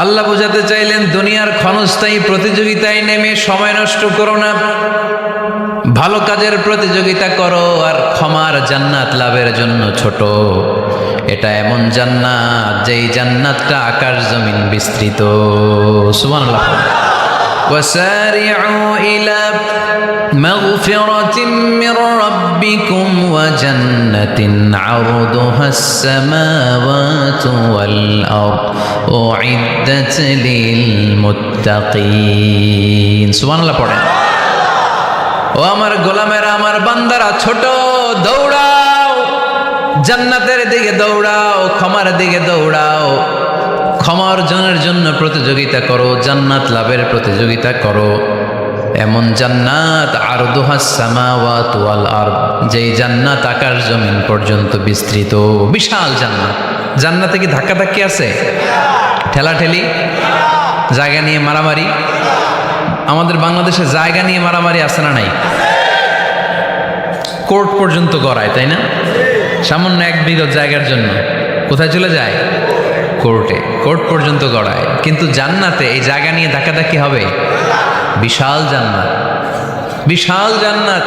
আল্লাহ বোঝাতে চাইলেন দুনিয়ার ক্ষণস্থায়ী প্রতিযোগিতায় নেমে সময় নষ্ট করো না, ভালো কাজের প্রতিযোগিতা করো। আর ক্ষমার জান্নাত লাভের জন্য ছোট, এটা এমন জান্নাত যেই জান্নাতটা আকাশ জমিন বিস্তৃত। সুবহানাল্লাহ। وسارعوا إلى مغفرة من ربكم وجنة عرضها السماوات والأرض أعدت للمتقين। سبحان الله পড়েন। ও আমার গোলামেরা, আমার বান্দারা, ছোট দৌড়াও, জান্নাতের দিকে দৌড়াও, ক্ষমার দিকে দৌড়াও। ক্ষমা অর্জনের জন্য প্রতিযোগিতা করো, জান্নাত লাভের প্রতিযোগিতা করো। এমন জান্নাত আরদুহাস সামাওয়াতু ওয়াল আরদ, যেই জান্নাত আকাশ জমিন পর্যন্ত বিস্তৃত, বিশাল জান্নাত। জান্নাতে কি ধাক্কাধাক্কি আছে? ঠেলাঠেলি, জায়গা নিয়ে মারামারি? আমাদের বাংলাদেশে জায়গা নিয়ে মারামারি আছে না নাই? কোর্ট পর্যন্ত গড়ায়, তাই না? সামান্য এক বিঘত জায়গার জন্য কোথায় চলে যায়? কোর্টে। কোর্ট পর্যন্ত গড়ায়। কিন্তু জান্নাতে এই জায়গা নিয়ে ধাক্কাধাক্কি হবে? বিশাল জান্নাত, বিশাল জান্নাত।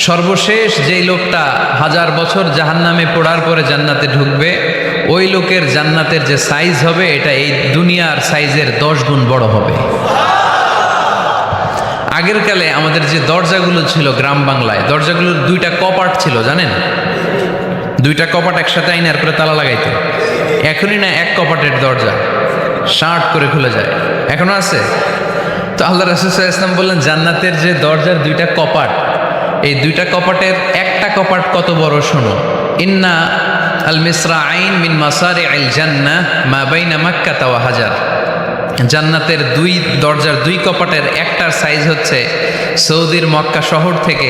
সর্বশেষ যেই লোকটা 1000 বছর জাহান্নামে পড়ার পরে জান্নাতে ঢুকবে, ওই লোকের জান্নাতের যে সাইজ হবে, এটা এই দুনিয়ার সাইজের 10 গুণ বড় হবে। আগের কালে আমাদের যে দরজাগুলো ছিল গ্রাম বাংলায়, দরজাগুলোর 2টা কপাট ছিল, জানেন? 2টা কপাট একসাথে আইনার করে তালা লাগাইতো। এখনই না এক কপাটের দরজা শার্ট করে খুলে যায়, এখনো আছে। তো আল্লাহ রাসূল সাল্লাল্লাহু আলাইহি ওয়াসাল্লাম বললেন, জান্নাতের যে দরজার 2টা কপাট, এই 2টা কপাটের একটা কপাট কত বড় শোনো। ইন্না আল মিসরাআইন মিন মাসারি'আল জান্নাহ মা বাইনা মাক্কাহ ওয়া হাজার। জান্নাতের 2 দরজার 2 কপাটের একটার সাইজ হচ্ছে সৌদির মক্কা শহর থেকে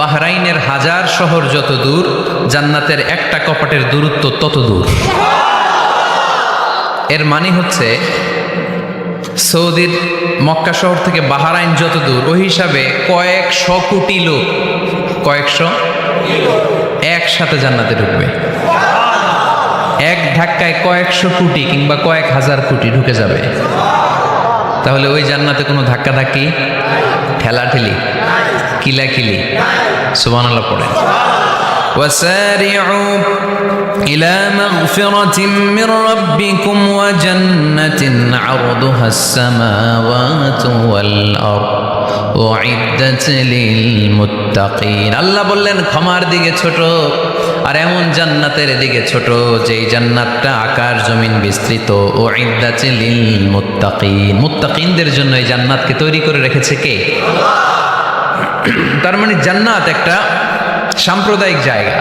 বাহরাইনের হাজার শহর যত দূর, জান্নাতের একটা কপাটের দূরত্ব তত দূর। এর মানে হচ্ছে সৌদির মক্কা শহর থেকে বাহরাইন যত দূর, ওই হিসাবে কয়েকশো কোটি লোক, কয়েকশো একসাথে জান্নাতে ঢুকবে। এক ধাক্কায় কয়েকশো কোটি কিংবা কয়েক হাজার কোটি ঢুকে যাবে। তাহলে ওই জান্নাতে কোনো ধাক্কাধাক্কি, ঠেলাঠেলি, কিলাকিলি? সুবহানাল্লাহ পড়েন। وسارعوا إلى مغفرة من ربكم وجنة عرضها السماوات والأرض أعدت للمتقين। আল্লাহ বললেন ক্ষমার দিকে ছোট, আর এমন জান্নাতের দিকে ছোট যেই জান্নাতটা আকাশ জমিন বিস্তৃত। উইদ্দাত লিল মুত্তাকিন, মুত্তাকিনদের জন্য এই জান্নাতকে তৈরি করে রেখেছে কে? তার মানে জান্নাত একটা সাম্প্রদায়িক জায়গা।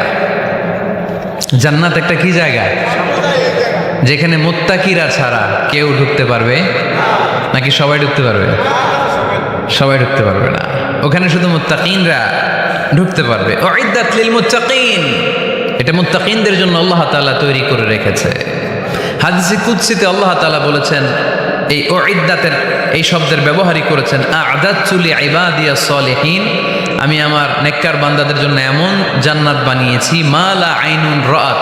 জান্নাত একটা কি জায়গা? যেখানে মুত্তাকিরা ছাড়া কেউ ঢুকতে পারবে নাকি সবাই ঢুকতে পারবে? সবাই ঢুকতে পারবে না, ওখানে শুধু মুত্তাকিনরা ঢুকতে পারবে। উইদ্দাত লিল মুত্তাকিন, এটা মুত্তাকিনদের জন্য আল্লাহ তাআলা তৈরি করে রেখেছে। হাদিসে কুদসিতে আল্লাহ তাআলা বলেছেন, এই উইদ্দাতের এই শব্দের ব্যবহারই করেছেন, আ'দাতু লিইবাদিয়াস সালিহিন, আমি আমার নেককার বান্দাদের জন্য এমন জান্নাত বানিয়েছি, মা লা আইনুন রাআত,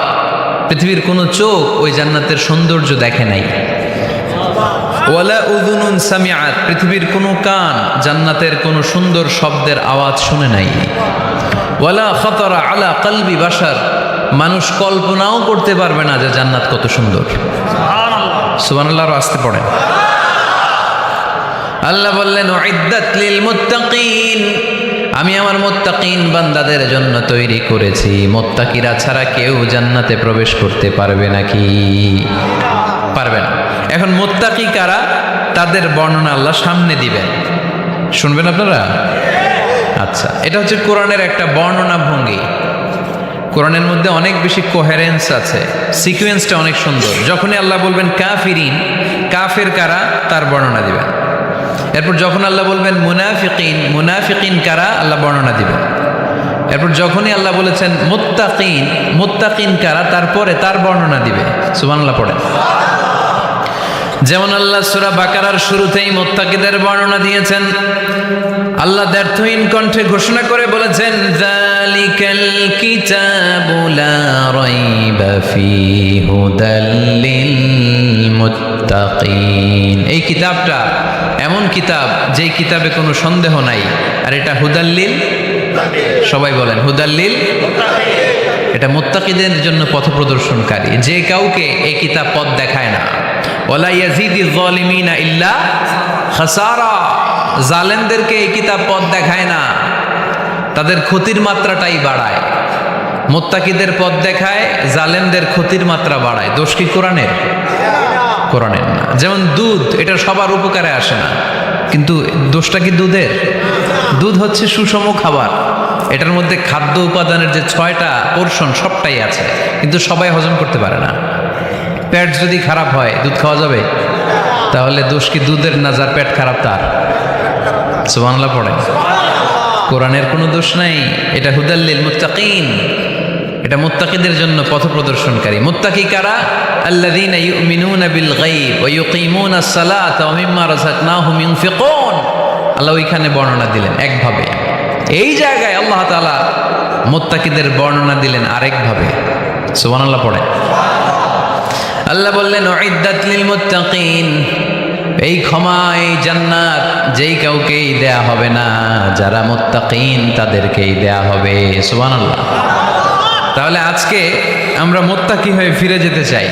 পৃথিবীর কোনো চোখ ওই জান্নাতের সৌন্দর্য দেখে নাই। ওয়ালা উযুনুন সামিআত, পৃথিবীর কোনো কান জান্নাতের কোনো সুন্দর শব্দের আওয়াজ শুনে নাই। ওয়ালা খাতারা আলা কলবি বাশার, মানুষ কল্পনাও করতে পারবে না যে জান্নাত কত সুন্দর। সুবহানাল্লাহ, আর আসতে পড়েন। আল্লাহ বললেন উইদ্দাত লিল মুত্তাকিন, আমি আমার মুত্তাকিন বান্দাদের জন্য তৈরি করেছি। মুত্তাকিরা ছাড়া কেউ জান্নাতে প্রবেশ করতে পারবে নাকি? পারবে না। এখন মুত্তাকি কারা, তাদের বর্ণনা আল্লাহ সামনে দিবেন, শুনবেন আপনারা? আচ্ছা, এটা হচ্ছে কোরআনের একটা বর্ণনা ভঙ্গি। কোরআনের মধ্যে অনেক বেশি কোহেরেন্স আছে, সিকোয়েন্সটা অনেক সুন্দর। যখনই আল্লাহ বলবেন কাফিরিন, কাফের কারা, তার বর্ণনা দিবেন। এরপর যখন আল্লাহ বলবেন মুনাফিকিন, মুনাফিকিন কারা, আল্লাহ বর্ণনা দিবেন। এরপর যখনই আল্লাহ বলেছেন মুত্তাকিন, মুত্তাকিন কারা, তারপরে তার বর্ণনা দিবে। সুবহানাল্লাহ পড়েন। যেমন আল্লাহ সূরা বাকারার শুরুতেই মুত্তাকিদের বর্ণনা দিয়েছেন। আল্লাহ দ্ব্যর্থহীন কণ্ঠে ঘোষণা করে বলেছেন, যালিকাল কিতাবু লা রাইবা ফীহি হুদাল লিল মুত্তাকিন। এই কিতাবটা এমন কিতাব যেই কিতাবে কোনো সন্দেহ নাই, আর এটা হুদাল লিল, সবাই বলেন হুদাল লিল, এটা মুত্তাকিদের জন্য পথ প্রদর্শনকারী। যে কাউকে এই কিতাব পথ দেখায় না। ওয়ালা ইয়াজিদিজ যালিমিনা ইল্লা খাসারা, জালেমদেরকে এই কিতাব পথ দেখায় না, তাদের ক্ষতির মাত্রাটাই বাড়ায়। মুত্তাকিদের পথ দেখায়, জালেমদের ক্ষতির মাত্রা বাড়ায়। দোষ কি কোরআনের? কোরআনের না। যেমন দুধ, এটা সবার উপকারে আসে না, কিন্তু দোষটা কি দুধের? দুধ হচ্ছে সুষম খাবার, এটার মধ্যে খাদ্য উপাদানের যে 6টা পোর্শন সবটাই আছে, কিন্তু সবাই হজম করতে পারে না। পেট যদি খারাপ হয় দুধ খাওয়া যাবে? তাহলে দোষ কি দুধের না যার পেট খারাপ তার? সুবহানাল্লাহ পড়ে। কোরআনের কোনো দোষ নাই, এটা হুদাল লিল মুত্তাকিন, এটা মুত্তাকিদের জন্য পথ প্রদর্শনকারী। মুত্তাকি কারা? আল্লাযীনা ইউমিনুনা বিল গায়ব ওয়া ইউকিমুনাস সালাতা ওয়া মিম্মা রাযাকনাহুম ইউনফিকুন। আল্লাহ ওইখানে বর্ণনা দিলেন একভাবে, এই জায়গায় আল্লাহ তাআলা মুত্তাকিদের বর্ণনা দিলেন আরেকভাবে। সুবহানাল্লাহ পড়ে। আল্লাহ বললেন উইদ্দাত লিল মুত্তাকিন, এই ক্ষমা, এই জান্নাত যেই কাউকেই দেয়া হবে না, যারা মুত্তাকিন তাদেরকেই দেয়া হবে। সুবহানাল্লাহ। তাহলে আজকে আমরা মুত্তাকি হয়ে ফিরে যেতে চাই।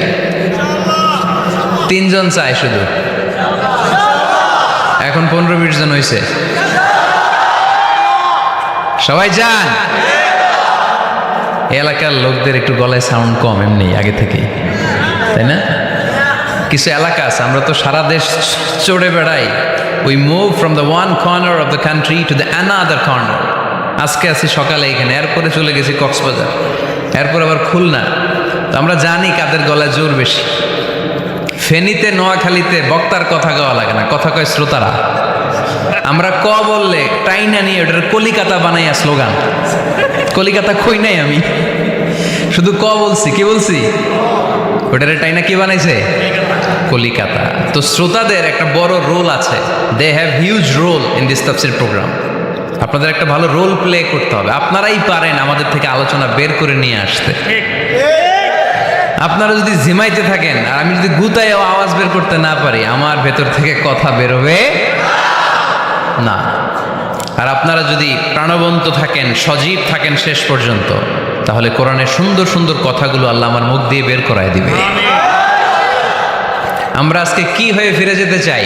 3 জন চাই শুধু, এখন 15-20 জন হয়েছে। সবাই যান। এলাকার লোকদের একটু গলায় সাউন্ড কম এমনি আগে থেকেই, তাই না? কিছু এলাকা আছে, আমরা তো সারা দেশ চড়ে বেড়াই। We move from the one corner of the country to the another corner. আজকে আছি সকালে এখানে, এরপরে চলে গেছি কক্সবাজার, এরপর আবার খুলনা। তো আমরা জানি কাদের গলায় জোর বেশি। ফেনীতে, নোয়াখালীতে বক্তার কথা গাওয়া লাগে না, কথা কয় শ্রোতারা। আমরা ক বললে টাইনা নিয়ে ওটার কলিকাতা বানাইয়া স্লোগান। কলিকাতা কই নাই আমি, শুধু ক বলছি। কি বলছি? ওটার টাইনা কি বানাইছে? কলিকাতা। তো শ্রোতাদের একটা বড় রোল আছে, they have huge role in this তাফসীর প্রোগ্রাম। আপনাদের একটা ভালো রোল প্লে করতে হবে। আপনারাই পারেন আমাদের থেকে আলোচনা বের করে নিয়ে আসতে। আপনারা যদি ঝিমাইতে থাকেন আর আমি যদি গুতায় আওয়াজ বের করতে না পারি, আমার ভেতর থেকে কথা বেরোবে না। আর আপনারা যদি প্রাণবন্ত থাকেন, সজীব থাকেন শেষ পর্যন্ত, তাহলে কোরআনের সুন্দর সুন্দর কথাগুলো আল্লাহ আমার মুখ দিয়ে বের করায় দিবে। আমরা আজকে কি হয়ে ফিরে যেতে চাই?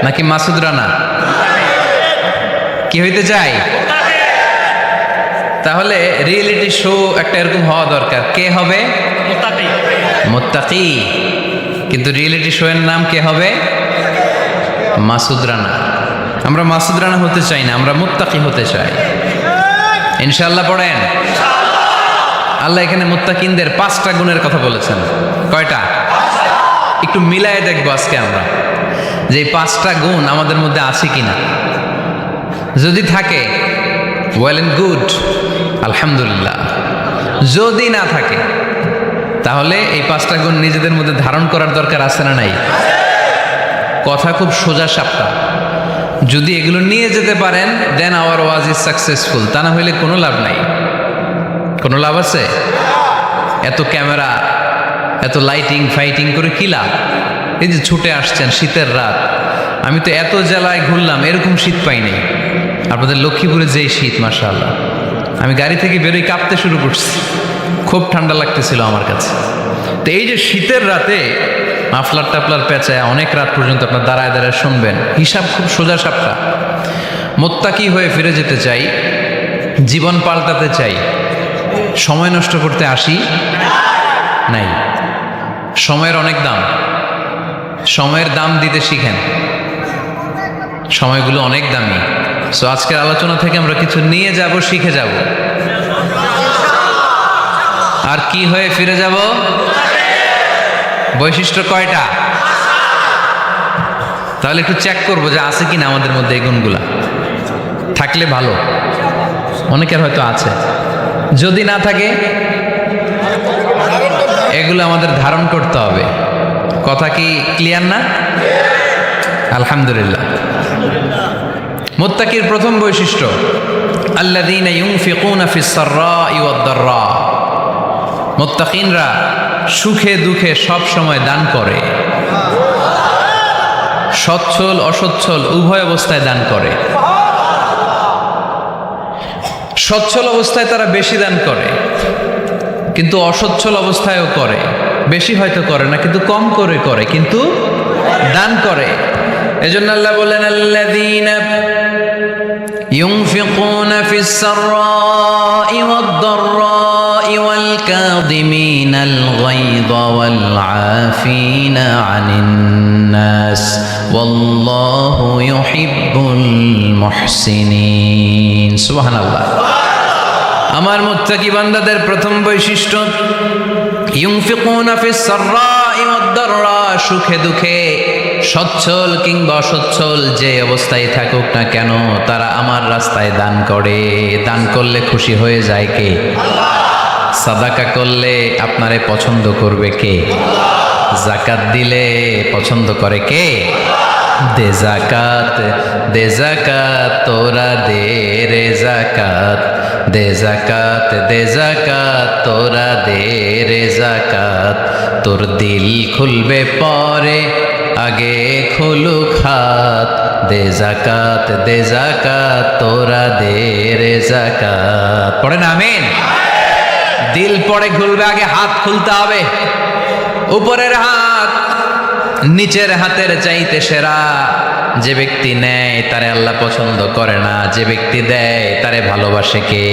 নাকি মাসুদ রানা? কি হইতে চাই? তাহলে রিয়েলিটি শো একটা এরকম হওয়া দরকার। কে হবে? মুত্তাকি। কিন্তু রিয়েলিটি শো এর নাম কে হবে? মাসুদ রানা। আমরা মাসুদ রানা হতে চাই না, আমরা মুত্তাকি হতে চাই। ইনশাআল্লাহ পড়েন। আল্লাহ এখানে মুত্তাকিনদের 5টা গুণের কথা বলেছেন। কয়টা? একটু মিলায়ে দেখবো আজকে আমরা যে 5টা গুণ আমাদের মধ্যে আছে কিনা। যদি থাকে ওয়েল এন্ড গুড, আলহামদুলিল্লাহ। যদি না থাকে তাহলে এই 5টা গুণ নিজেদের মধ্যে ধারণ করার দরকার আছে না নাই? কথা খুব সোজা সাপটা। যদি এগুলো নিয়ে যেতে পারেন দেন আওয়ার ওয়াজ ইজ সাকসেসফুল। তা না হইলে কোনো লাভ নাই। কোনো লাভ আছে? এত ক্যামেরা, এত লাইটিং ফাইটিং করে কি লাভ? এই যে ছুটে আসছেন শীতের রাত, আমি তো এত জেলায় ঘুরলাম, এরকম শীত পাই নাই। আপনাদের লক্ষ্মীপুরে যেই শীত, মাশাআল্লাহ। আমি গাড়ি থেকে বেরোই কাঁপতে শুরু করছি, খুব ঠান্ডা লাগতেছিল আমার কাছে। তো এই যে শীতের রাতে মাফলার টাফলার পেঁচায় অনেক রাত পর্যন্ত আপনার দাঁড়ায় দাঁড়ায় শুনবেন, হিসাব খুব সোজা সাপটা। মুত্তাকি হয়ে ফিরে যেতে চাই, জীবন পাল্টাতে চাই, সময় নষ্ট করতে আসি নাই। সময়ের অনেক দাম, সময়ের দাম দিতে শিখেন। সময়গুলো অনেক দামি। সো আজকের আলোচনা থেকে আমরা কিছু নিয়ে যাব, শিখে যাব। আর কি হয়ে ফিরে যাব? বৈশিষ্ট্য কয়টা? তাহলে একটু চেক করবো যে আছে কিনা আমাদের মধ্যে এই গুণগুলা। থাকলে ভালো, অনেকের হয়তো আছে। যদি না থাকে এগুলো আমাদের ধারণ করতে হবে। কথা কি ক্লিয়ার না? আলহামদুলিল্লাহ। মুত্তাকির প্রথম বৈশিষ্ট্য আল্লাযীনা ইউনফিকুনা ফিস সাররাই ওয়াদ দাররা। মুত্তাকিনরা সুখে দুঃখে সব সময় দান করে, সচ্ছল অসচ্ছল উভয় অবস্থায় দান করে। সচ্ছল অবস্থায় তারা বেশি দান করে, কিন্তু অসচ্ছল অবস্থায়ও করে। বেশি হয়তো করে না, কিন্তু কম করে করে, কিন্তু দান করে। এজন্য আল্লাহ বলেন আল্লাযীনা ইউনফিকুনা ফিস সাররাই ওয়াদ দাররাই ওয়াল কাযিমিনাল গায়যা ওয়াল আফিনা আনিন নাস ওয়াল্লাহু ইউহিব্বুল মুহসিনিন। সুবহানাল্লাহ। আমার মুত্তাকি বান্দাদের প্রথম বৈশিষ্ট্য ইউনফিকুনা ফিস সাররাই ওয়াদ দাররা, সুখে দুঃখে সচ্ছল কিংবা অসচ্ছল যে অবস্থায় থাকুক না কেন তারা আমার রাস্তায় দান করে। দান করলে খুশি হয়ে যায় কে? সাদাকা করলে আপনারে পছন্দ করবে কে? যাকাত দিলে পছন্দ করে কে? দে যাকাত, দে যাকাত তোরা দে রে যাকাত, দে যাকাত, দে যাকাত তোরা দে রে যাকাত। তোর দিল খুলবে পরে আগে খুলুক হাত, দে যাকাত, দে যাকাত তোরা দে রে যাকাত। পড়েন আমিন। দিল পরে খুলবে, আগে হাত খুলতে হবে। উপরের হাত নিচের হাতের চাইতে সেরা। যে ব্যক্তি নেয় তারে আল্লাহ পছন্দ করে না, যে ব্যক্তি দেয় তারে ভালোবাসে কে?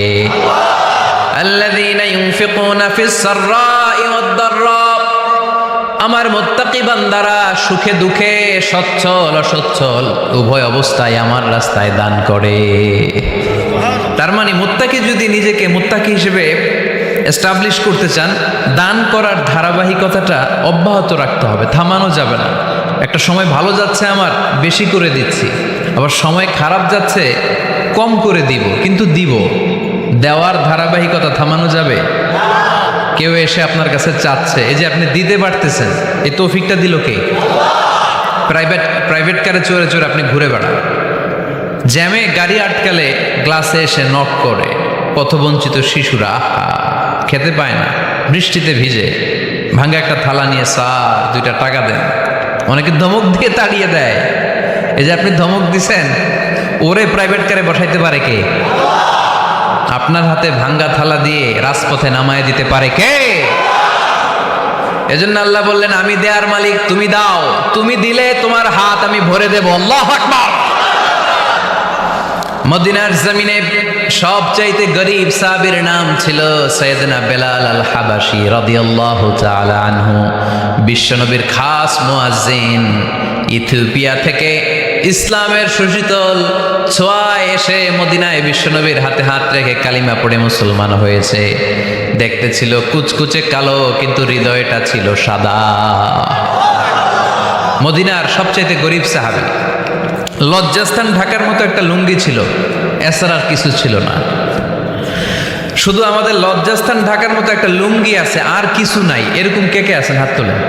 আল্লাযীনা ইউনফিকুনা ফিস সাররাই ওয়াদ দাররা। আমার মুত্তাকি বান্দারা সুখে দুঃখে সচ্ছল অসচ্ছল উভয় অবস্থায় আমার রাস্তায় দান করে। তার মানে মুত্তাকি যদি নিজেকে মুত্তাকি হিসেবে এস্টাবলিশ করতে চান, দান করার ধারাবাহিকতাটা অব্যাহত রাখতে হবে, থামানো যাবে না। একটা সময় ভালো যাচ্ছে আমার, বেশি করে দিচ্ছি, আবার সময় খারাপ যাচ্ছে, কম করে দিব, কিন্তু দিব। দেওয়ার ধারাবাহিকতা থামানো যাবে? কেউ এসে আপনার কাছে চাচ্ছে, এই যে আপনি দিতে পারতেছেন, এই তৌফিকটা দিল কে? প্রাইভেট কারে চড়ে চড়ে আপনি ঘুরে বেড়ান, জ্যামে গাড়ি আটকালে গ্লাসে এসে নক করে, পথবঞ্চিত শিশুরা খেতে পায় না, বৃষ্টিতে ভিজে, ভাঙ্গা একটা থালা নিয়ে স্যার 2টা টাকা দেন। অনেকে ধমক দিয়ে তাড়িয়ে দেয়। এই যে আপনি ধমক দিছেন, ওরে প্রাইভেট কারে বসাইতে পারে কে? আপনার হাতে ভাঙ্গা থালা দিয়ে রাজপথে নামায় দিতে পারে কে? এজন্য আল্লাহ বললেন আমি দেয়ার মালিক, তুমি দাও, তুমি দিলে তোমার হাত আমি ভরে দেব। আল্লাহু আকবার। মদিনার জমিনে সবচাইতে গরিব সাহাবীর নাম ছিল সৈয়দনা বেলাল আল হাবাসী রাদিয়াল্লাহু তাআলা আনহু। বিশ্বনবীর খাস মুয়াজ্জিন। ইথিওপিয়া থেকে ইসলামের সুশীতল ছোঁয়ায় এসে মদিনায় বিশ্বনবীর হাতে হাত রেখে কালিমা পড়ে মুসলমান হয়েছে। দেখতে ছিল কুচকুচে কালো, কিন্তু হৃদয়টা ছিল সাদা। মদিনার সবচাইতে গরিব সাহাবী। লজ্জাস্থান ঢাকার মতো একটা লুঙ্গি ছিল, এছাড়া আর কিছু ছিল না। শুধু আমাদের লজ্জাস্থান ঢাকার মতো একটা লুঙ্গি আছে, আর কিছু নাই। এরকম কে কে আছেন? হাত তোলেন।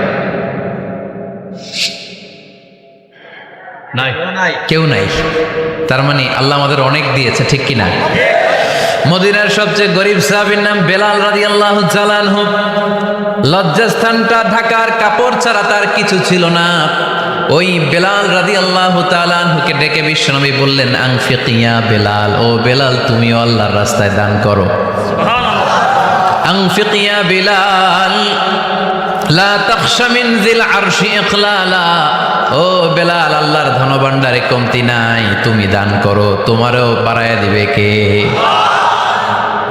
কেউ নাই। তার মানে আল্লাহ আমাদের অনেক দিয়েছে, ঠিক কিনা? মদিনার সবচেয়ে গরিব সাহাবীর নাম বেলাল রাদিয়াল্লাহু তাআলা আনহু। লজ্জাস্থানটা ঢাকার কাপড় ছাড়া তার কিছু ছিল না। ওই বেলাল রাদিয়াল্লাহু তাআলা আনহুকে ডেকে বিশ্বনবী বললেন আনফিক ইয়া বেলাল, ও বেলাল তুমিও আল্লাহর রাস্তায় দান করো। সুবহানাল্লাহ। আনফিক ইয়া বেলাল লা তাখশা মিন যিল আরশি ইখলালা। ও বেলাল, আল্লাহর ধনভাণ্ডারে কমতি নাই, তুমি দান করো, তোমারও বাড়ায়া দিবে কে?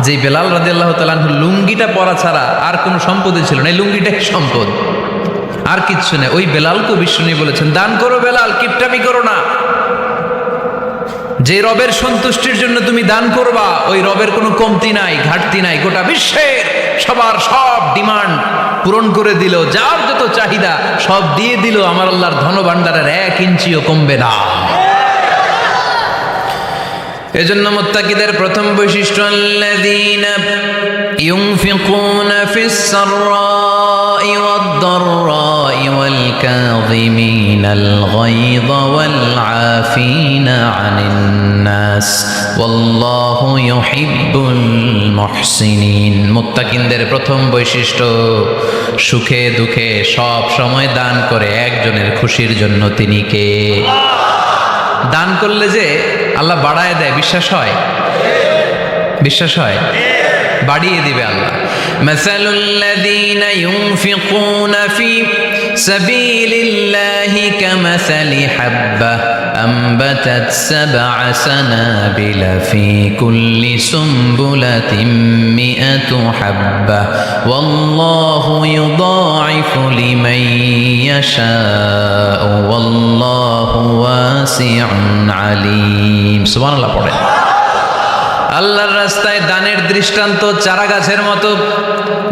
যে বেলাল রাদিয়াল্লাহু তাআলা আনহু লুঙ্গিটা পরা ছাড়া আর কোনো সম্পদই ছিল না, এই লুঙ্গিটাই সম্পদ, আর কিচ্ছু নেই। ওই বেলালকে বিষ্ণু বলেছেন দান করো বেলাল, কিপটামি করো না। যে রবের সন্তুষ্টির জন্য তুমি দান করবা, ওই রবের কোনো কমতি নাই, ঘাটতি নাই। গোটা বিশ্বের সবার সব ডিমান্ড পূরণ করে দিল, যার যত চাহিদা সব দিয়ে দিল, আমার আল্লাহর ধনভাণ্ডারের 1 ইঞ্চিও কমবে না। এজন্য মুত্তাকিদের প্রথম বৈশিষ্ট্য আল্লাযীনা ইউনফিকুনা ফিস সাররাই ওয়াদ দাররাই ওয়াল কাযিমিনাল গায়যা ওয়াল আফিনা আনিন নাস ওয়াল্লাহু ইউহিব্বুল মুহসিনিন। মুত্তাকিনদের প্রথম বৈশিষ্ট্য সুখে দুঃখে সব সময় দান করে একজনের খুশির জন্য। তিনি কে? দান করলে যে আল্লাহ বাড়ায় দেয়, বিশ্বাস হয়? বিশ্বাস হয়? বাড়িয়ে দিবে আল্লাহ। মাসালুল্লাযীনা ইউনফিকুনা ফি সাবিলিল্লাহি কামাসালি হাব্বাহ আম্বাতাত সাবআ সানাবিলা ফি কুল্লি সুমবুলাতিন মিআতু হাব্বাহ ওয়াল্লাহু ইউদাঈফু লিমান ইয়াশাউ ওয়াল্লাহু ওয়াসিউন আলীম। সুবহানাল্লাহ পড়েন। আল্লাহর রাস্তায় দানের দৃষ্টান্ত চারা গাছের মতো।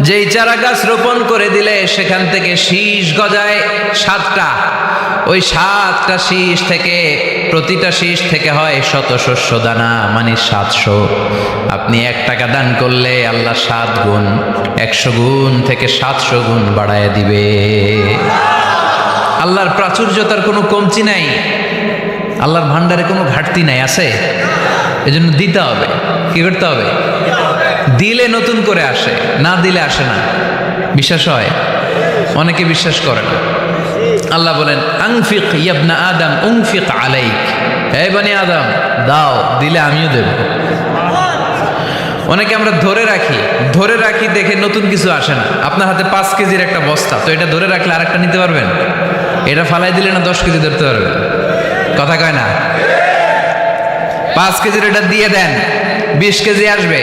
যেই চারা গাছ রোপণ করে দিলে সেখান থেকে শীষ গজায় 7টা। ওই 7টা শীষ থেকে প্রতিটা শীষ থেকে হয় শত শস্য দানা, মানে 700। আপনি 1 টাকা দান করলে আল্লাহ 7 গুণ, 100 গুণ থেকে 700 গুণ বাড়ায় দিবে। আল্লাহর প্রাচুর্যতার কোনো কমতি নাই, আল্লাহর ভান্ডারে কোনো ঘাটতি নাই। আছে? এজন্য দিতে হবে। কি করতে হবে? দিলে নতুন করে আসে, না দিলে আসে না। বিশ্বাস হয়? অনেকে বিশ্বাস করে না। আল্লাহ বলেন আনফিক ইয়া আদম উনফিক আলাইক। হে বনি আদম, দাও, দিলে আমিও দেব। অনেকে আমরা ধরে রাখি দেখে নতুন কিছু আসে না। আপনার হাতে 5 কেজির একটা বস্তা, তো এটা ধরে রাখলে আরেকটা নিতে পারবেন? এটা ফালাই দিলে না 10 কেজি ধরতে পারবেন? কথা কয় না? 5 কেজির এটা দিয়ে দেন, 20 কেজি আসবে।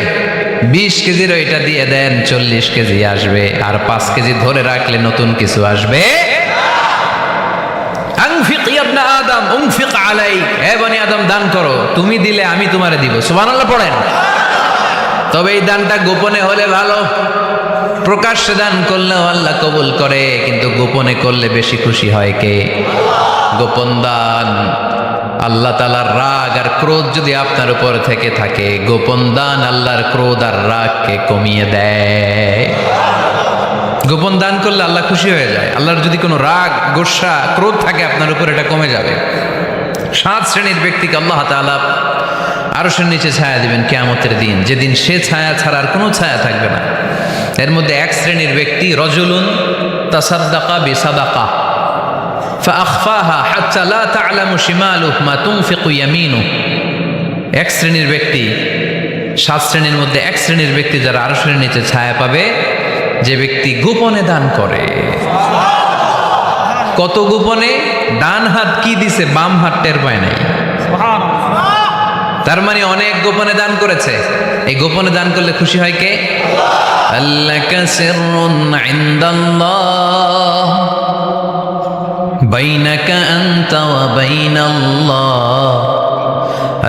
20 কেজির ওইটা দিয়ে দেন, 40 কেজি আসবে। আর 5 কেজি ধরে রাখলে নতুন কিছু আসবে। আনফিক ইয়া ইবনা আদম উনফিক আলাইক। হে বনি আদম, দান করো, তুমি দিলে আমি তোমারে দিব। সুবহানাল্লাহ পড়েন। তবে এই দানটা গোপনে হলে ভালো। প্রকাশ্যে দান করলেও আল্লাহ কবুল করে, কিন্তু গোপনে করলে বেশি খুশি হয় কে? গোপন দান। আল্লাহ তাআলার রাগ আর ক্রোধ যদি আপনার উপর থেকে থাকে, গোপন দান আল্লাহর ক্রোধ আর রাগকে কমিয়ে দেয়। গোপন দান করলে আল্লাহ খুশি হয়ে যায়। আল্লাহর যদি কোনো রাগ, গোসা, ক্রোধ থাকে আপনার উপর, এটা কমে যাবে। 7 শ্রেণীর ব্যক্তিকে আল্লাহ তাআলা আরশের নিচে ছায়া দিবেন কিয়ামতের দিন, যেদিন সে ছায়া ছাড়া আর কোনো ছায়া থাকবে না। এর মধ্যে 1 শ্রেণীর ব্যক্তি রজুলুন তাসাদ্দাকা বিসাদাকা ফাআখফাহা হাত্তা লা তা'লামু শিমালুহু মা তুনফিকু ইয়ামিনুহু। 1 শ্রেণীর ব্যক্তি, 7 শ্রেণীর মধ্যে 1 শ্রেণীর ব্যক্তি যারা আরশের নিচে ছায়া পাবে, যে ব্যক্তি গোপনে দান করে। কত গোপনে? ডান হাত কি দিছে, বাম হাত টের পায় নাই। তার মানে অনেক গোপনে দান করেছে। এই গোপনে দান করলে খুশি হয় কে? আল্লাকা সিররুন ইনদাল্লাহ বাইনাকা আনতা ওয়া বাইনাল্লাহ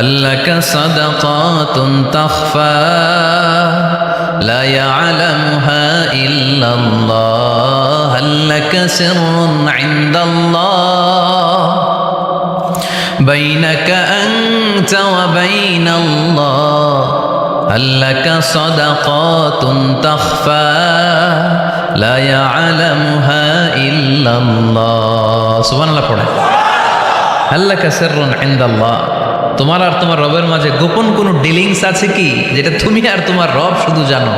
আল্লাকা সাদাকাতুন তাখফা লা ইয়ালামুহা ইল্লাল্লাহ আল্লাকা সিররুন ইনদাল্লাহ বাইনাকা আনতা ওয়া বাইনাল্লাহ আল্লাকা সাদাকাতুন তাখফা লা ইয়ালামুহা ইল্লাল্লাহ। সুবহানাল্লাহ পড়ে। আল্লাকা সিররুন ইনদাল্লাহ, তোমার আর তোমার রবের মাঝে গোপন কোনো ডিলিংস আছে কি, যেটা তুমি আর তোমার রব শুধু জানো?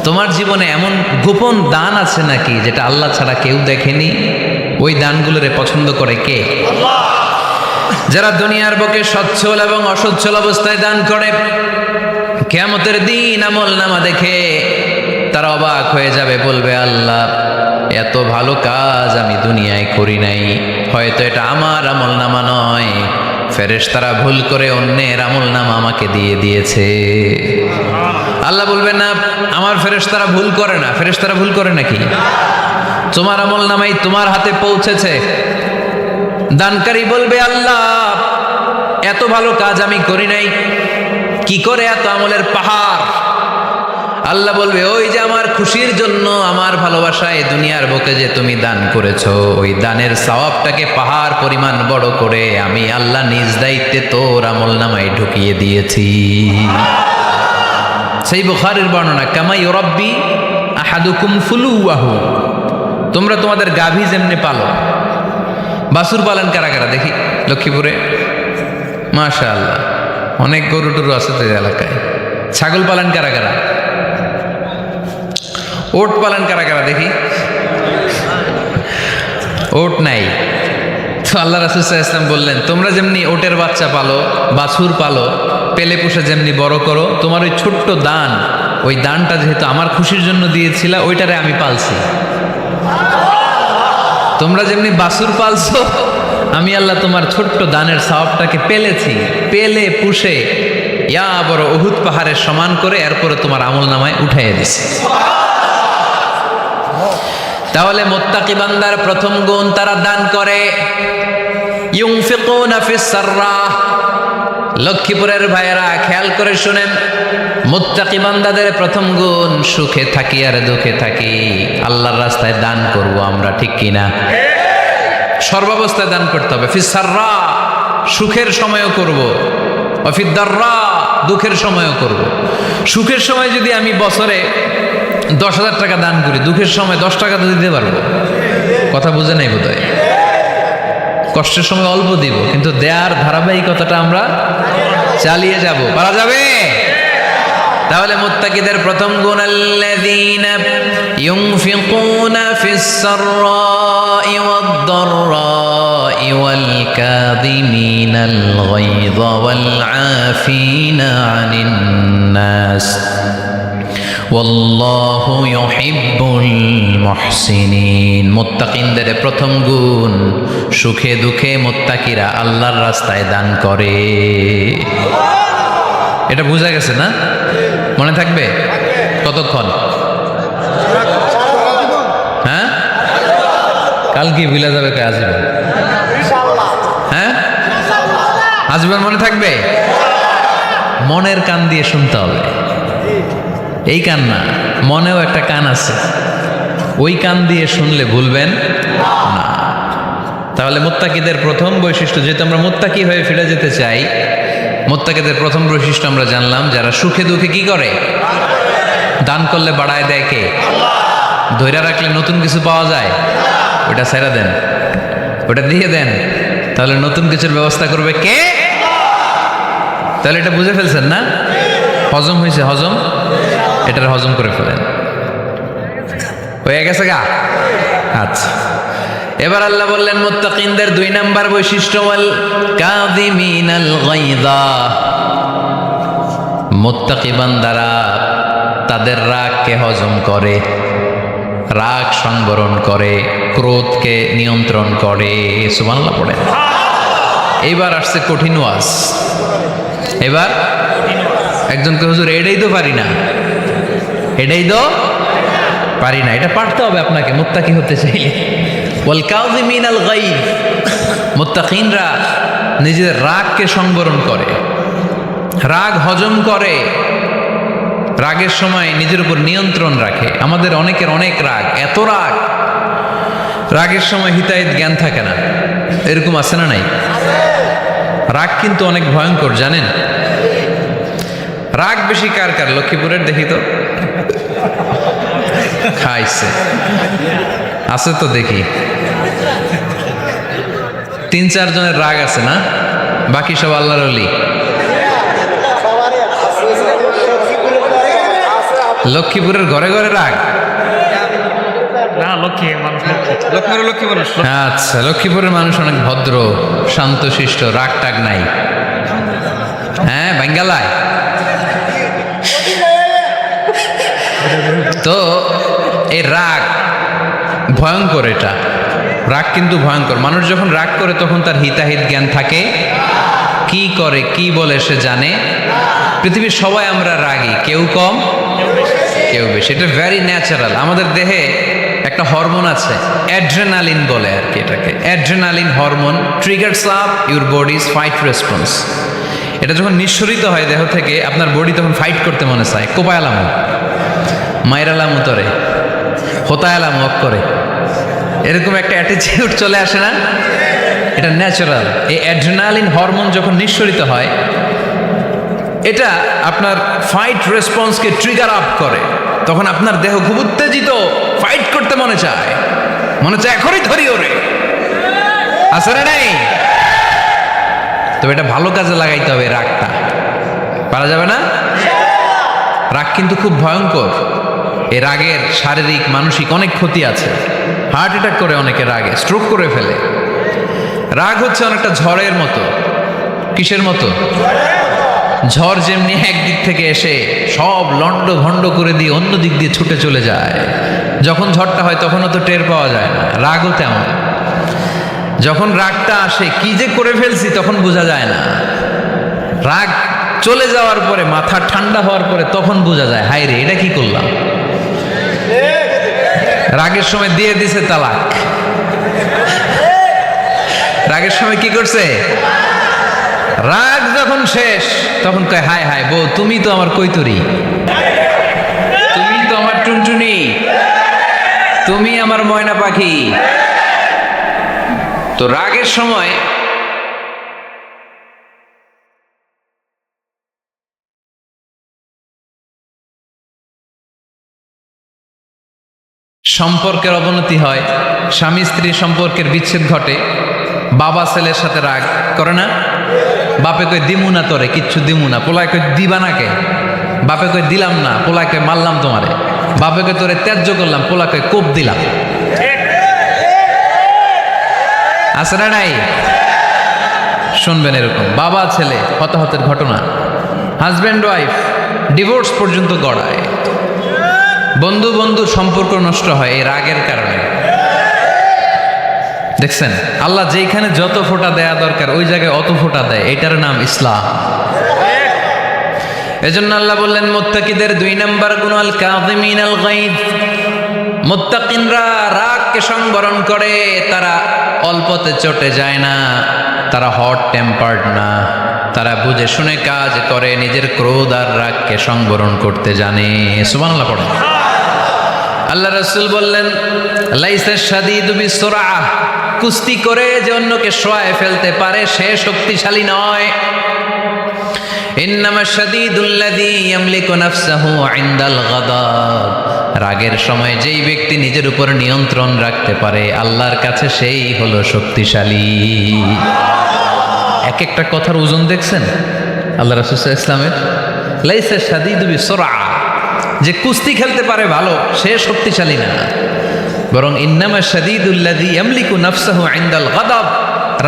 তোমার জীবনে এমন গোপন দান আছে নাকি যেটা আল্লাহ ছাড়া কেউ দেখেনি? ওই দানগুলোরে পছন্দ করে কে? আল্লাহ। যারা দুনিয়ার বুকে সচ্ছল এবং অসচ্ছল অবস্থায় দান করে, কিয়ামতের দিন আমল নামা দেখে তারা অবাক হয়ে যাবে, বলবে আল্লাহ এত ভালো কাজ আমি দুনিয়ায় করি নাই, হয়তো এটা আমার আমল নামা নয়, ফেরেশতারা ভুল করে অন্যের আমল নামা আমাকে দিয়ে দিয়েছে। আল্লাহ বলবেন না, আমার ফেরেশতারা ভুল করে না। ফেরেশতারা ভুল করে নাকি? তোমার আমল নামাই তোমার হাতে পৌঁছেছে। দানকারী বলবে আল্লাহ এত ভালো কাজ আমি করি নাই, কি করে এত আমলের পাহাড় আল্লাহ বলবে ওই যে আমার খুশির জন্য আমার ভালোবাসায় দুনিয়ার বুকে যে তুমি দান করেছো, ওই দানের সওয়াবটাকে পাহাড় পরিমাণ বড় করে আমি আল্লাহ নিজ দায়িত্বে তোর আমলনামায় ঢুকিয়ে দিয়েছি। সেই বুখারীর বর্ণনা, কামা ইউরাব্বি আহাদুকুম ফুলুয়াহু, তোমরা তোমাদের গাভী যেমনি পালো। বাছুর পালন কারা কারা দেখি লক্ষ্মীপুরে? মাশাআল্লাহ, অনেক গরু টরু আছে তো এলাকায়। ছাগল পালন কারা কারা? ওট পালন কারা কারা দেখি? ওট নাই তো আল্লাহ রাসূল সাল্লাল্লাহু আলাইহি ওয়াসাল্লাম বললেন, তোমরা যেমনি ওটের বাচ্চা পালো, বাছুর পালো, পেলে পুষে যেমনি বড় করো, তোমার ওই ছোট্ট দান, ওই দানটা যেহেতু আমার খুশির জন্য দিয়েছিলা, ওইটারে আমি পালছি। তোমরা যেমনি বাছুর পালছো, আমি আল্লাহ তোমার ছোট্ট দানের সওয়াবটাকে পেলেছি, পেলে পুষে ইয়া বড় উহুদ পাহাড়ের সমান করে এরপরে তোমার আমলনামায় উঠাইয়া দিছি। তাহলে মুত্তাকি বান্দার প্রথম গুণ, তারা দান করে। ইউনফিকুনা ফিস সাররাহ। লক্ষ্মীপুরের ভাইয়েরা খেয়াল করে শুনেন, মুত্তাকি বান্দাদের প্রথম গুণ, সুখে থাকি আর দুঃখে থাকি আল্লাহর রাস্তায় দান করব আমরা, ঠিক কিনা? সর্বাবস্থায় দান করতে হবে। ফিস সাররা, সুখের সময়ও করব, ওয়া ফিদ দাররা, দুঃখের সময়ও করব। সুখের সময় যদি আমি বছরে 10,000 টাকা দান করি, দুঃখের সময় 10 টাকা তো দিতে পারবো। কথা বুঝে নাই বোধহয়? কষ্টের সময় অল্প দিব, কিন্তু দেয়ার ধারাবাহিকতাটা আমরা চালিয়ে যাব। পারা যাবে? তাহলে মুত্তাকিদের প্রথম গুণ, আল্লাযীনা ইউনফিকুনা ফিস সাররাই ওয়াদ দাররাই ওয়াল কাযিমিনাল গায়যা ওয়াল আফিনা আনিন নাস ওয়াল্লাহু ইউহিব্বুল মুহসিনিন। মুত্তাকিনদের প্রথম গুণ, সুখে দুঃখে মুত্তাকিরা আল্লাহর রাস্তায় দান করে। এটা বোঝা গেছে না? মনে থাকবে কতক্ষণ? হ্যাঁ, কাল কি ভুলে যাবে? আজীবন? হ্যাঁ, আজীবন মনে থাকবে? মনের কান দিয়ে শুনতে হবে। এই কান না, মনেও একটা কান আছে, ওই কান দিয়ে শুনলে ভুলবেন না। তাহলে মুত্তাকিদের প্রথম বৈশিষ্ট্য, যেহেতু আমরা মুত্তাকি হয়ে ফিরে যেতে চাই, মুত্তাকিদের প্রথম বৈশিষ্ট্য আমরা জানলাম, যারা সুখে দুঃখে কি করে? দান করলে বাড়ায় দেয় কে? ধৈর্য রাখলে নতুন কিছু পাওয়া যায়, ওটা ছেড়ে দেন, ওটা দিয়ে দেন, তাহলে নতুন কিছুর ব্যবস্থা করবে কে? তাহলে এটা বুঝে ফেলছেন না? হজম হয়েছে? হজম, এটার হজম করে ফেলেন। হয়ে গেছে গা? আচ্ছা, এবার আল্লাহ বললেন মুত্তাকিনদের 2 নাম্বার বৈশিষ্ট্য, ওয়াল কাযিমিনাল গায়যা। মুত্তাকি বান্দারা তাদের রাগকে হজম করে, রাগ সংবরণ করে, ক্রোধকে নিয়ন্ত্রণ করে। সুবহানাল্লাহ পড়েন। এইবার আসছে কঠিন ওয়াজ। এবার একজনকে, হুজুর এটাই তো পারি না, এটাই তো পারি না, এটা পারতে হবে আপনাকে মুত্তাকি হতে চাইলে। ওয়াল কাযিমিনাল গায়য, মুত্তাকিনরা নিজেদের রাগকে সংবরণ করে, রাগ হজম করে, রাগের সময় নিজের উপর নিয়ন্ত্রণ রাখে। আমাদের অনেকের অনেক রাগ, এত রাগ, রাগের সময় হিতাহিত জ্ঞান থাকে না, এরকম আছে না নাই? রাগ কিন্তু অনেক ভয়ঙ্কর, জানেন? রাগ বেশি কার কার? লক্ষ্মীপুরের দেখি তো, খাইছে আছে তো দেখি, 3-4 জনের রাগ আছে না? বাকি সব আল্লাহর ওলি। লক্ষ্মীপুরের ঘরে ঘরে রাগ না? আচ্ছা, লক্ষ্মীপুরের মানুষ অনেক ভদ্র, শান্তশিষ্ট, রাগ টাগ নাই। হ্যাঁ, বাঙ্গালায় তো এই রাগ ভয়ঙ্কর। এটা রাগ কিন্তু ভয়ঙ্কর। মানুষ যখন রাগ করে তখন তার হিতাহিত জ্ঞান থাকে, কি করে কি বলে সে জানে। পৃথিবীর সবাই আমরা রাগী, কেউ কম কেউ বেশি, এটা ভেরি ন্যাচারাল। আমাদের দেহে একটা হরমোন আছে, অ্যাড্রেনালিন বলে আর কি এটাকে। Adrenaline hormone triggers up your bodies fight response. এটা যখন নিঃসরিত হয় দেহ থেকে, আপনার বডি তখন ফাইট করতে মনে চায়, কোপায়ালাম। মাইরালাম উতরে, হোতায়ালাম অক করে, এরকম একটা অ্যাটিটিউড চলে আসে না? এটা ন্যাচারাল। এই অ্যাড্রিনালিন হরমোন যখন নিঃসরিত হয়, এটা আপনার ফাইট রেসপন্সকে ট্রিগার আপ করে। তখন আপনার দেহ খুব উত্তেজিত, ফাইট করতে মনে চায় এখনই ধরি ওরে, আসলে নাই। তবে এটা ভালো কাজে লাগাইতে হবে। রাগটা পারা যাবে না। রাগ কিন্তু খুব ভয়ঙ্কর। এই রাগের শারীরিক মানসিক অনেক ক্ষতি আছে। হার্ট অ্যাটাক করে অনেকে রাগে, স্ট্রোক করে ফেলে। রাগ হচ্ছে অনেকটা ঝড়ের মতো। কিসের মতো? ঝড় যেমনি একদিক থেকে এসে সব লন্ড ভন্ড করে দিয়ে অন্য দিক দিয়ে ছুটে চলে যায়, যখন ঝড়টা হয় তখনও তো টের পাওয়া যায় না। রাগও তেমন। যখন রাগটা আসে, কি যে করে ফেলছি তখন বোঝা যায় না। রাগ চলে যাওয়ার পরে, মাথা ঠান্ডা হওয়ার পরে তখন বোঝা যায়, হায় রে এটা কি করলাম। রাগের সময় দিয়ে দিছে তালাক। রাগের সময় কি করছে? রাগ যখন শেষ তখন কয়, হায় হায় বউ, তুমি তো আমার কৈতরি, তুমি তো আমার টুনটুনি, তুমি আমার ময়না পাখি। তো রাগের সময় সম্পর্কের অবনতি হয়, স্বামী স্ত্রী সম্পর্কের বিচ্ছেদ ঘটে। বাবা ছেলের সাথে রাগ করে না? বাপে কই দিমু না তোরে, কিচ্ছু দিমু না। পোলায় কই দিবা না কে? বাপে কই দিলাম না, পোলায় কই মারলাম তোমারে। বাপে কই তোরে ত্যায্য করলাম, পোলা কই কোপ দিলাম। আছে না নাই? শুনবেন এরকম বাবা ছেলে হতাহতের ঘটনা। হাজব্যান্ড ওয়াইফ ডিভোর্স পর্যন্ত গড়ায়। বন্ধু বন্ধুর সম্পর্ক নষ্ট হয় এই রাগের কারণে। দেখছেন, আল্লাহ যেখানে যত ফোঁটা দেয়া দরকার ওই জায়গায় অত ফোঁটা দেয়। এটার নাম ইসলাম। এজন্য আল্লাহ বললেন, মুত্তাকিদের 2 নাম্বার গুণ আল কাযিমিনাল গায়জ। মুত্তাকিনরা রাগকে সংবরণ করে, তারা অল্পতে চটে যায় না, তারা হট টেম্পার্ড না, তারা বুঝে শুনে কাজ করে, নিজের ক্রোধ আর রাগকে সংবরণ করতে জানে। সুবহানাল্লাহ পড়েন। আল্লাহ রাসূল বললেন, লাইসা শাদীদু বিসুরআহ, কুস্তি করে যে অন্যকে শোয়ায় ফেলতে পারে সে শক্তিশালী নয়। ইন্নামা শাদীদুল্লাযী ইয়ামলিকু নাফসাহু ইনদাল গাদাব, রাগের সময় যেই ব্যক্তি নিজের উপর নিয়ন্ত্রণ রাখতে পারে আল্লাহর কাছে সেই হলো শক্তিশালী। এক একটা কথার ওজন দেখছেন আল্লাহ রাসূল সাল্লাল্লাহু আলাইহি ওয়াসাল্লামের। লাইসা শাদীদু বিসুরআহ, যে কুস্তি খেলতে পারে ভালো সে শক্তিশালী না, বরং ইন্নামা শাদীদুল্লাযী ইয়ামলিকু নাফসাহু ইনদাল গাদাব,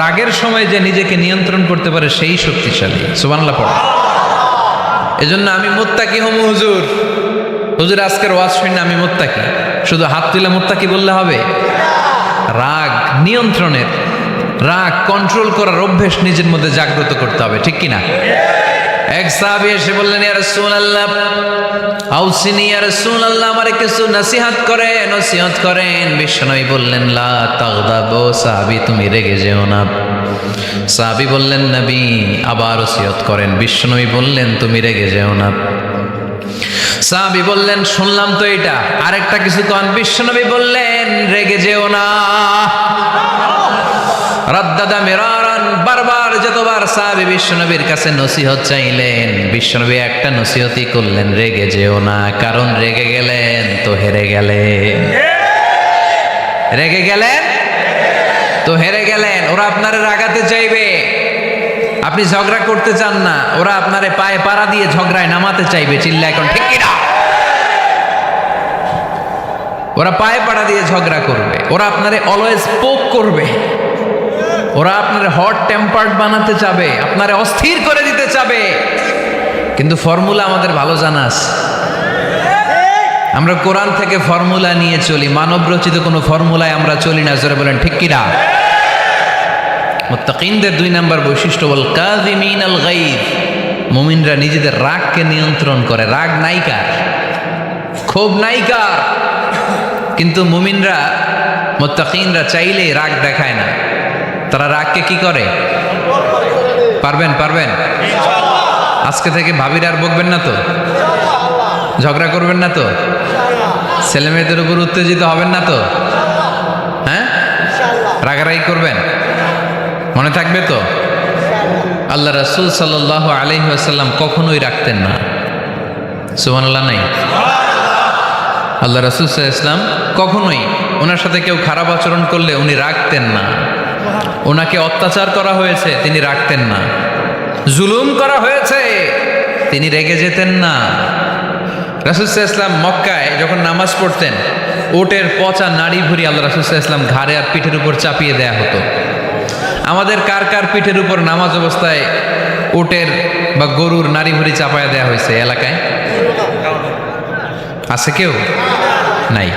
রাগের সময় যে নিজেকে নিয়ন্ত্রণ করতে পারে সেই শক্তিশালী। সুবহানাল্লাহ পড়ো। এজন্য আমি মুত্তাকি হমু হুজুর। হুজুর আজকের ওয়াজ শুনে আমি মুত্তাকি, শুধু হাত তুলে মুত্তাকি বললে হবে? রাগ নিয়ন্ত্রণের, রাগ কন্ট্রোল করার অভ্যেস নিজের মধ্যে জাগ্রত করতে হবে, ঠিক কিনা? এক সাহাবী এসে বললেন, ইয়া রাসূলুল্লাহ আউসিনি, ইয়া রাসূলুল্লাহ আমারে কিছু নসিহত করেন। বিশ্বনবী বললেন, লা তাগদাব, ও সাহাবী তুমি রেগে যেও না। সাহাবী বললেন, নবী আবার ওসিয়ত করেন। বিশ্বনবী বললেন, তুমি রেগে যেও না। সাহাবী বললেন, শুনলাম তো এটা, আরেকটা কিছু কন। বিশ্বনবী বললেন, রেগে যেও না। রাদ্দাদা মিরারান, বারবার যতবার সাহাবী বিশ্বনবীর কাছে নসিহত চাইলেন, বিশ্বনবী একটা নসিহতই করলেন, রেগে যেও না, কারণ রেগে গেলেন তো হেরে গেলেন। রেগে গেলেন তো হেরে গেলেন। ওরা আপনারে রাগাতে চাইবে, আপনি ঝগড়া করতে চান না, ওরা আপনারে পায়ে পাড়া দিয়ে ঝগড়ায় নামাতে চাইবে। চিল্লা এখন ঠিক কিনা? ওরা পায়ে পাড়া দিয়ে ঝগড়া করবে, ওরা আপনারে অলওয়েজ পোক করবে, ওরা আপনারে হট টেম্পার্ড বানাতে চাবে, আপনারে অস্থির করে দিতে চাবে। কিন্তু ফর্মুলা আমাদের ভালো জানা আছে। আমরা কোরআন থেকে ফর্মুলা নিয়ে চলি, মানব রচিত কোনো ফর্মুলায় আমরা চলি না। জোরে বলেন ঠিক কিনা? মুত্তাকিনদের 2 নাম্বার বৈশিষ্ট্য ওয়াল কাযিমিনাল গায়জ, মুমিনরা নিজেদের রাগকে নিয়ন্ত্রণ করে। রাগ নাইকা, ক্ষোভ নাইকা, কিন্তু মুমিনরা মুত্তাকিনরা চাইলেই রাগ দেখায় না। তারা রাগকে কি করে? পারবেন? আজকে থেকে ভাবির আর বকবেন না তো? ঝগড়া করবেন না তো? ছেলে মেয়েদের উপর উত্তেজিত হবেন না তো? হ্যাঁ, রাগারাগি করবেন? মনে থাকবে তো? আল্লাহ রাসূল সাল্লাল্লাহু আলাইহি ওয়াসাল্লাম কখনোই রাখতেন না। সুবহানাল্লাহ নাই? আল্লাহ রাসূল সাল্লাল্লাহু আলাইহি ওয়াসাল্লাম কখনোই ওনার সাথে কেউ খারাপ আচরণ করলে উনি রাখতেন না। ওনাকে অত্যাচার করা হয়েছে, তিনি রাখতেন না। জুলুম করা হয়েছে, তিনি রেগে যেতেন না। রাসূল সাল্লাল্লাহু আলাইহি ওয়াসাল্লাম মক্কায় যখন নামাজ পড়তেন, ওটের পচা নাড়ি ভুঁড়ি আল্লাহ রাসূল সাল্লাল্লাহু আলাইহি ওয়াসাল্লাম ঘাড়ে আর পিঠের উপর চাপিয়ে দেয়া হতো। আমাদের কার কার পিঠের উপর নামাজ অবস্থায় উটের বা গরুর নাড়ি ভুঁড়ি চাপায়া দেয়া হয়েছে এলাকায়? আছে কেউ? নাই।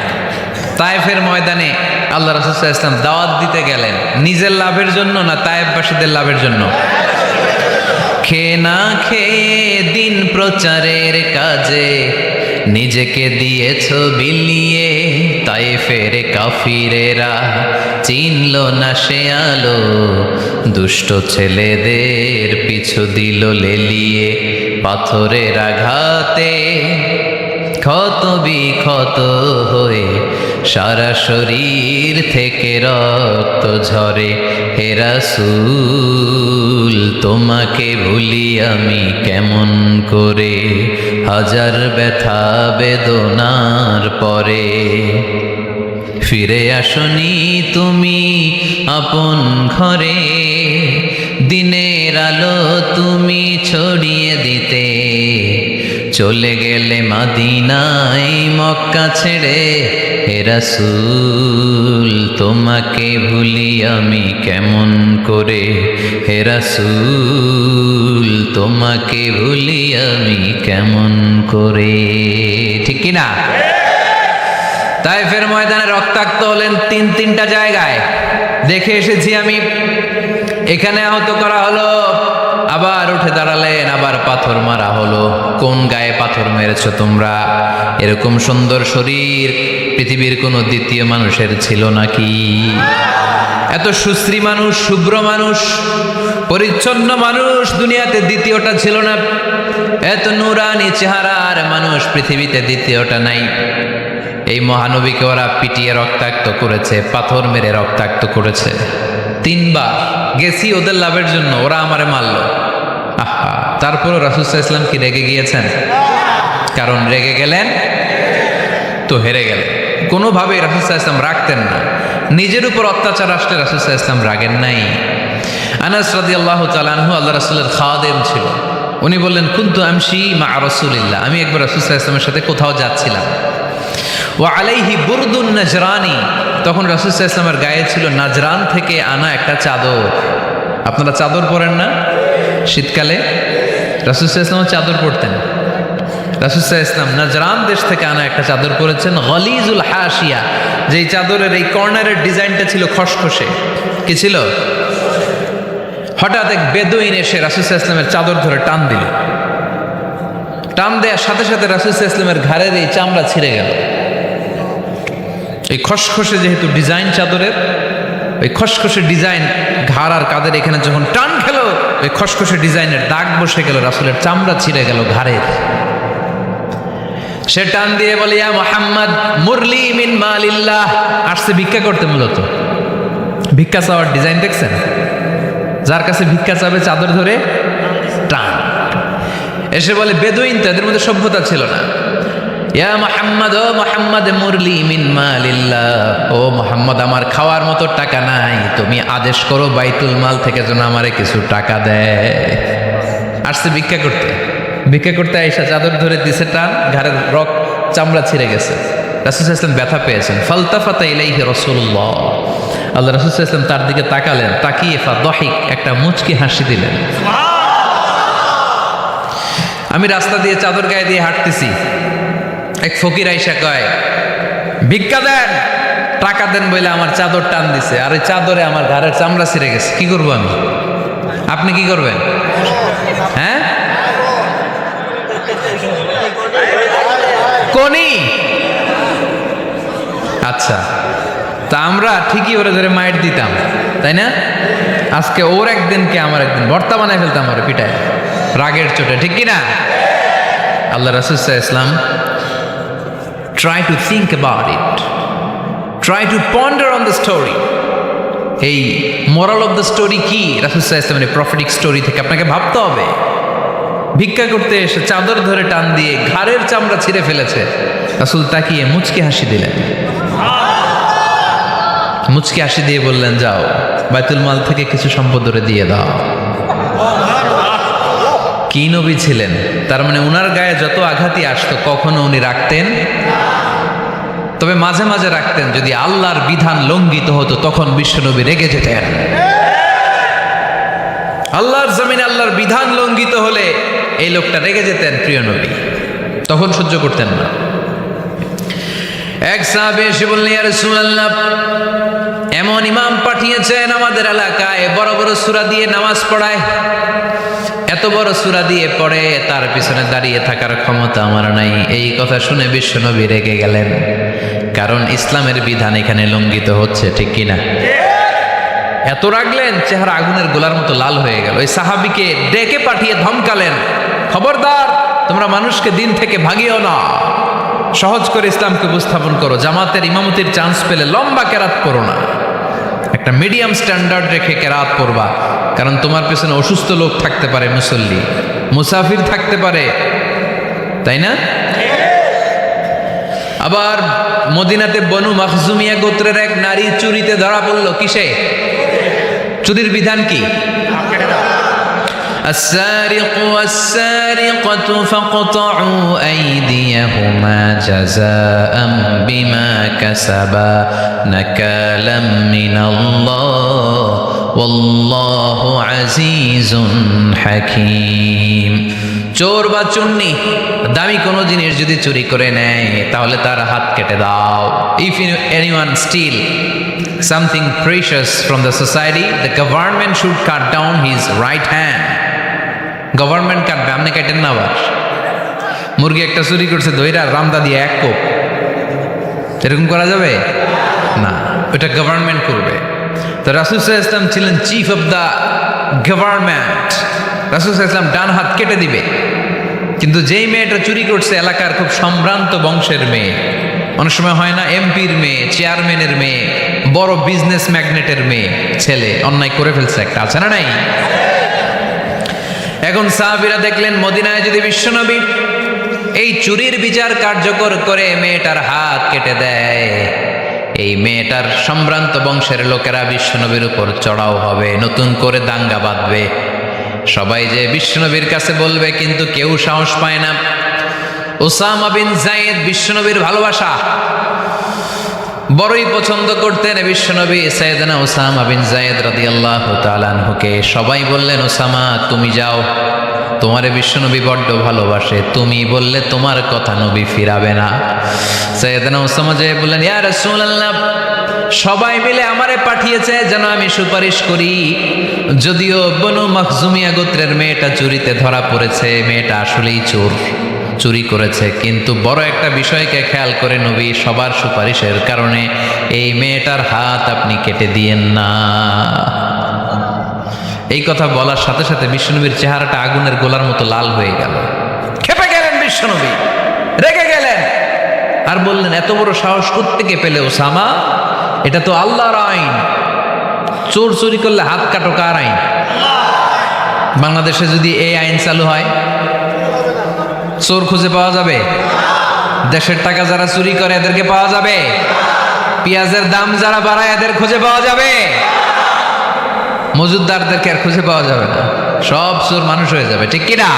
তায়েফের ময়দানে আল্লাহ রাসূল সাল্লাল্লাহু আলাইহি ওয়াসাল্লাম দাওয়াত দিতে গেলেন, নিজের লাভের জন্য না তায়েফবাসীদের লাভের জন্য? খেয়ে না খেয়ে দিন প্রচারের কাজে নিজেকে দিয়েছ বিলিয়ে, তায়েফের কাফিরেরা চিনল না সে আলো, দুষ্ট ছেলেদের পিছু দিল লেলিয়ে, পাথরের আঘাতে ক্ষত বিক্ষত হয়ে সারা শরীর থেকে রক্ত ঝরে। হে রাসূল তোমাকে ভুলি আমি কেমন করে, হাজার ব্যথা বেদনার পরে। ফিরে আসনি তুমি আপন ঘরে, দিনের আলো তুমি ছড়িয়ে দিতে, চলে গেলে মদিনায় মক্কা ছেড়ে। হে রাসূল তোমাকে ভুলি আমি কেমন করে, হে রাসূল তোমাকে ভুলি আমি কেমন করে। ঠিক কি না? তায়েফের ময়দানে রক্তাক্ত হলেন তিনটা জায়গায়, দেখে এসেছি আমি। এখানে আহত করা হলো, আবার উঠে দাঁড়ালেন, আবার পাথর মারা হলো। কোন গায়ে পাথর মেরেছ তোমরা? এরকম সুন্দর শরীর পৃথিবীর কোনো দ্বিতীয় মানুষের ছিল নাকি? এত সুশ্রী মানুষ, শুভ্র মানুষ, পরিচ্ছন্ন মানুষ দুনিয়াতে দ্বিতীয়টা ছিল না। এত নুরানি চেহারার মানুষ পৃথিবীতে দ্বিতীয়টা নাই। এই মহানবীকে ওরা পিটিয়ে রক্তাক্ত করেছে, পাথর মেরে রক্তাক্ত করেছে। 3 বার গেছি ওদের লাভের জন্য, ওরা আমারে মারল। আহা, তারপরও রাসূল সাল্লাল্লাহু আলাইহি ওয়াসাল্লাম কি রেগে গিয়েছেন? কারণ রেগে গেলেন তো হেরে গেলেন। কোনোভাবেই রাসূল সাল্লাল্লাহু আলাইহি ওয়াসাল্লাম রাখতেন না। নিজের উপর অত্যাচার আসলে রাসূল সাল্লাল্লাহু আলাইহি ওয়াসাল্লাম রাগেন নাই। আনাস রাদিয়াল্লাহু তাআলা আনহু আল্লাহ রাসূলের খাদেম ছিল। উনি বললেন, কুনতু আমশি মা রাসূলিল্লাহ, আমি একবার রাসূল সাল্লাল্লাহু আলাইহি ওয়াসাল্লামের সাথে কোথাও যাচ্ছিলাম। ওয়া আলাইহি বুরদুন নাজরানি, তখন রাসূল সাল্লাল্লাহু আলাইহি ওয়াসাল্লামের গায়ে ছিল নাজরান থেকে আনা একটা চাদর। আপনারা চাদর পরেন না শীতকালে? রাসূল সাল্লাল্লাহু আলাইহি ওয়াসাল্লাম চাদর পরতেন। রাসূল সাল্লাল্লাহু আলাইহি ওয়াসাল্লাম নাজরান দেশ থেকে আনা একটা চাদর পরেছেন, গলিজুল হাশিয়া, যেই চাদরের এই কর্নারের ডিজাইনটা ছিল খসখসে। কি ছিল? হঠাৎ এক বেদুইন এসে রাসূল সাল্লাল্লাহু আলাইহি ওয়াসাল্লামের চাদর ধরে টান দিল। টান দেওয়ার সাথে সাথে রাসূল সাল্লাল্লাহু আলাইহি ওয়াসাল্লামের ঘাড়ের এই চামড়া ছিঁড়ে গেল। এই খসখসে যেহেতু ডিজাইন চাদরের, ওই খসখসে ডিজাইন ঘাড় আর কাদের এখানে যখন টান খেলো, ওই খসখসে ডিজাইনের দাগ বসে গেল, রাসূলের চামড়া ছিঁড়ে গেল ঘাড়ের। সে টান দিয়ে বলে, ইয়া মুহাম্মদ মুরলি মিন মালিল্লাহ। আসছে ভিক্ষা করতে, মূলত ভিক্ষা চাওয়ার ডিজাইন দেখছেন? যার কাছে ভিক্ষা চাবে চাদর ধরে টান। এসে বলে, বেদুইন তো, এদের মধ্যে সভ্যতা ছিল না। ইয়া মুহাম্মদ, ও মুহাম্মদ মুরলি মিন মালিল্লাহ, ও মুহাম্মদ আমার খাওয়ার মতো টাকা নাই, তুমি আদেশ করো বাইতুল মাল থেকে যেন আমারে কিছু টাকা দেয়। আসছে ভিক্ষা করতে। ভিক্ষা করতে আইসা চাদর ধরে দিছে টান, ঘাড়ের রক চামড়া ছিঁড়ে গেছে। রাসূল সাল্লাল্লাহু আলাইহি ওয়াসাল্লাম ব্যথা পেয়েছেন। ফালতাফাতা ইলাইহি রাসূলুল্লাহ, আল্লাহ রাসূল সাল্লাল্লাহু আলাইহি ওয়াসাল্লাম তার দিকে তাকালেন, তাকিয়ে ফাদহিক, একটা মুচকি হাসি দিলেন। আমি রাস্তা দিয়ে চাদর গায়ে দিয়ে হাঁটতেছি, এক ফকির আইসা কয়, ভিক্ষা দেন, টাকা দেন বলে আমার চাদর টান দিছে, আর ওই চাদরে আমার ঘাড়ের চামড়া ছিঁড়ে গেছে। কি করবো আমি? আপনি কি করবেন? হ্যাঁ, কোনি? আচ্ছা, তা আমরা ঠিকই ওরে ধরে মাইট দিতাম, তাই না? আজকে ওর একদিনকে আমার একদিন ভর্তা বানায় ফেলতাম ওরে পিটায়, রাগের চোটে, ঠিক কিনা? আল্লাহ রাসূল সাল্লাল্লাহু আলাইহি ওয়াসাল্লাম Try to think about it. Try to ponder on the story. এই মোরাল অফ দ্য স্টোরি কি? রাসূল সাল্লাল্লাহু আলাইহি ওয়াসাল্লামের প্রফেটিক স্টোরি থেকে আপনাকে ভাবতে হবে। ভিক্ষা করতে এসে চাদর ধরে টান দিয়ে ঘাড়ের চামড়া ছিঁড়ে ফেলেছে, রাসূল তাকিয়ে মুচকি হাসি দিলেন। মুচকি হাসি দিয়ে বললেন, যাও বাইতুল মাল থেকে কিছু সম্পদ ধরে দিয়ে দাও। কি নবী ছিলেন! তার মানে উনার গায়ে যত আঘাতই আসতো কখনো উনি রাখতেন, তবে মাঝে মাঝে রাখতেন। যদি আল্লাহর বিধান লঙ্ঘিত হতো তখন বিশ্বনবী রেগে যেতেন। আল্লাহর জমিনে আল্লাহর বিধান লঙ্ঘিত হলে এই লোকটা রেগে যেতেন প্রিয় নবী, তখন সহ্য করতেন না। এক সাহাবী এসে বললেন, ইয়া রাসূলুল্লাহ, এমন ইমাম পাঠিয়েছেন আমাদের এলাকায়, বড় বড় সূরা দিয়ে নামাজ পড়ায়, এত বড় সূরা দিয়ে পড়ে, তার পিছনে দাঁড়িয়ে থাকার ক্ষমতা আমার নাই। এই কথা শুনে বিশ্বনবী রেগে গেলেন, কারণ ইসলামের বিধান এখানে লঙ্ঘিত হচ্ছে, ঠিক কিনা? এত রাগলেন, চেহারা আগুনের গোলার মতো লাল হয়ে গেল। ওই সাহাবীকে ডেকে পাঠিয়ে ধমকালেন, খবরদার, তোমরা মানুষকে দিন থেকে ভাগিও না, সহজ করে ইসলামকে উপস্থাপন করো। জামাতের ইমামতির চান্স পেলে লম্বা কেরাত করো না, একটা মিডিয়াম স্ট্যান্ডার্ড রেখে কেরাত পড়বা, কারণ তোমার পেছনে অসুস্থ লোক থাকতে পারে, মুসল্লি, মুসাফির থাকতে পারে, তাই না? আবার মদিনাতে বনু মাখজুমিয়া গোত্রের এক নারী চুরিতে ধরা পড়ল। কিসে? চুরির বিধান কি? السارق والسارقة فاقطعوا أيديهما جزاء بما كسبا نكالا من الله والله عزيز حكيم। চোর বা চুন্নি দামি কোনো জিনিস যদি চুরি করে নেয় তাহলে তার হাত কেটে দাও। If anyone steal something precious from the society, the government should cut down his right hand. Government কাটবে, আপনি কাটেন না। আবার মুরগি একটা চুরি করছে, দইরা রামদা দিয়ে এক কোপ, এরকম করা যাবে না, ওটা গভর্নমেন্ট করবে। তো রাসূল সাল্লাল্লাহু আলাইহি ওয়াসাল্লাম ছিলেন চিফ অফ দ্য গভর্নমেন্ট, রাসূল সাল্লাল্লাহু আলাইহি ওয়াসাল্লাম ডান হাত কেটে দিবে। কিন্তু যেই মেয়েটা চুরি করছে এলাকার খুব সম্ভ্রান্ত বংশের মেয়ে, অনেক সময় হয় না, এমপির মেয়ে, চেয়ারম্যানের মেয়ে, বড় বিজনেস ম্যাগনেটের মেয়ে, ছেলে অন্যায় করে ফেলছে একটা, আছে না নাই? এখন সাহাবীরা দেখলেন মদিনায় যদি বিশ্বনবী এই চুরির বিচার কার্যকর করে মেয়েটার হাত কেটে দেয়, এই মেয়েটার সম্ভ্রান্ত বংশের লোকেরা বিশ্বনবীর উপর চড়াও হবে, নতুন করে দাঙ্গা বাঁধবে, সবাই যে বিশ্বনবীর কাছে বলবে, কিন্তু কেউ সাহস পায় না। উসামা বিন যায়েদ বিশ্বনবীর ভালোবাসা বড়ই পছন্দ করতেন বিশ্বনবী। সাইয়েদনা উসামা বিন যায়েদ রাদিয়াল্লাহু তাআলা আনহুকে সবাই বললেন, উসামা তুমি যাও, তোমারে বিশ্বনবী বড্ড ভালোবাসে, তুমি বললে তোমার কথা নবী ফিরাবে না। সাইয়েদনা উসামা যে বললেন, ইয়া রাসূলুল্লাহ, সবাই মিলে আমারে পাঠিয়েছে যেন আমি সুপারিশ করি, যদিও বনু মাখজুমিয়া গোত্রের মেয়েটা চুরিতে ধরা পড়েছে, মেয়েটা আসলেই চোর, চুরি করেছে, কিন্তু বড় একটা বিষয়কে খেয়াল করে নবী সবার সুপারিশের কারণে এই মেয়েটার হাত আপনি কেটে দিয়েন না। এই কথা বলার সাথে সাথে বিশ্বনবীর চেহারাটা আগুনের গোলার মতো লাল হয়ে গেল, ক্ষেপে গেলেন বিশ্বনবী, রেগে গেলেন, আর বললেন, এত বড় সাহস কোত্থেকে পেলে ওসামা? এটা তো আল্লাহর আইন, চোর চুরি করলে হাত কাটো কার আইন? বাংলাদেশে যদি এই আইন চালু হয় চোর খুঁজে পাওয়া যাবে? দেশের টাকা যারা চুরি করে এদেরকে পাওয়া যাবে? পেঁয়াজের দাম যারা বাড়ায় এদের খুঁজে পাওয়া যাবে? মজুদদারদেরকে আর খুঁজে পাওয়া যাবে না, সব চোর মানুষ হয়ে যাবে, ঠিক কিনা?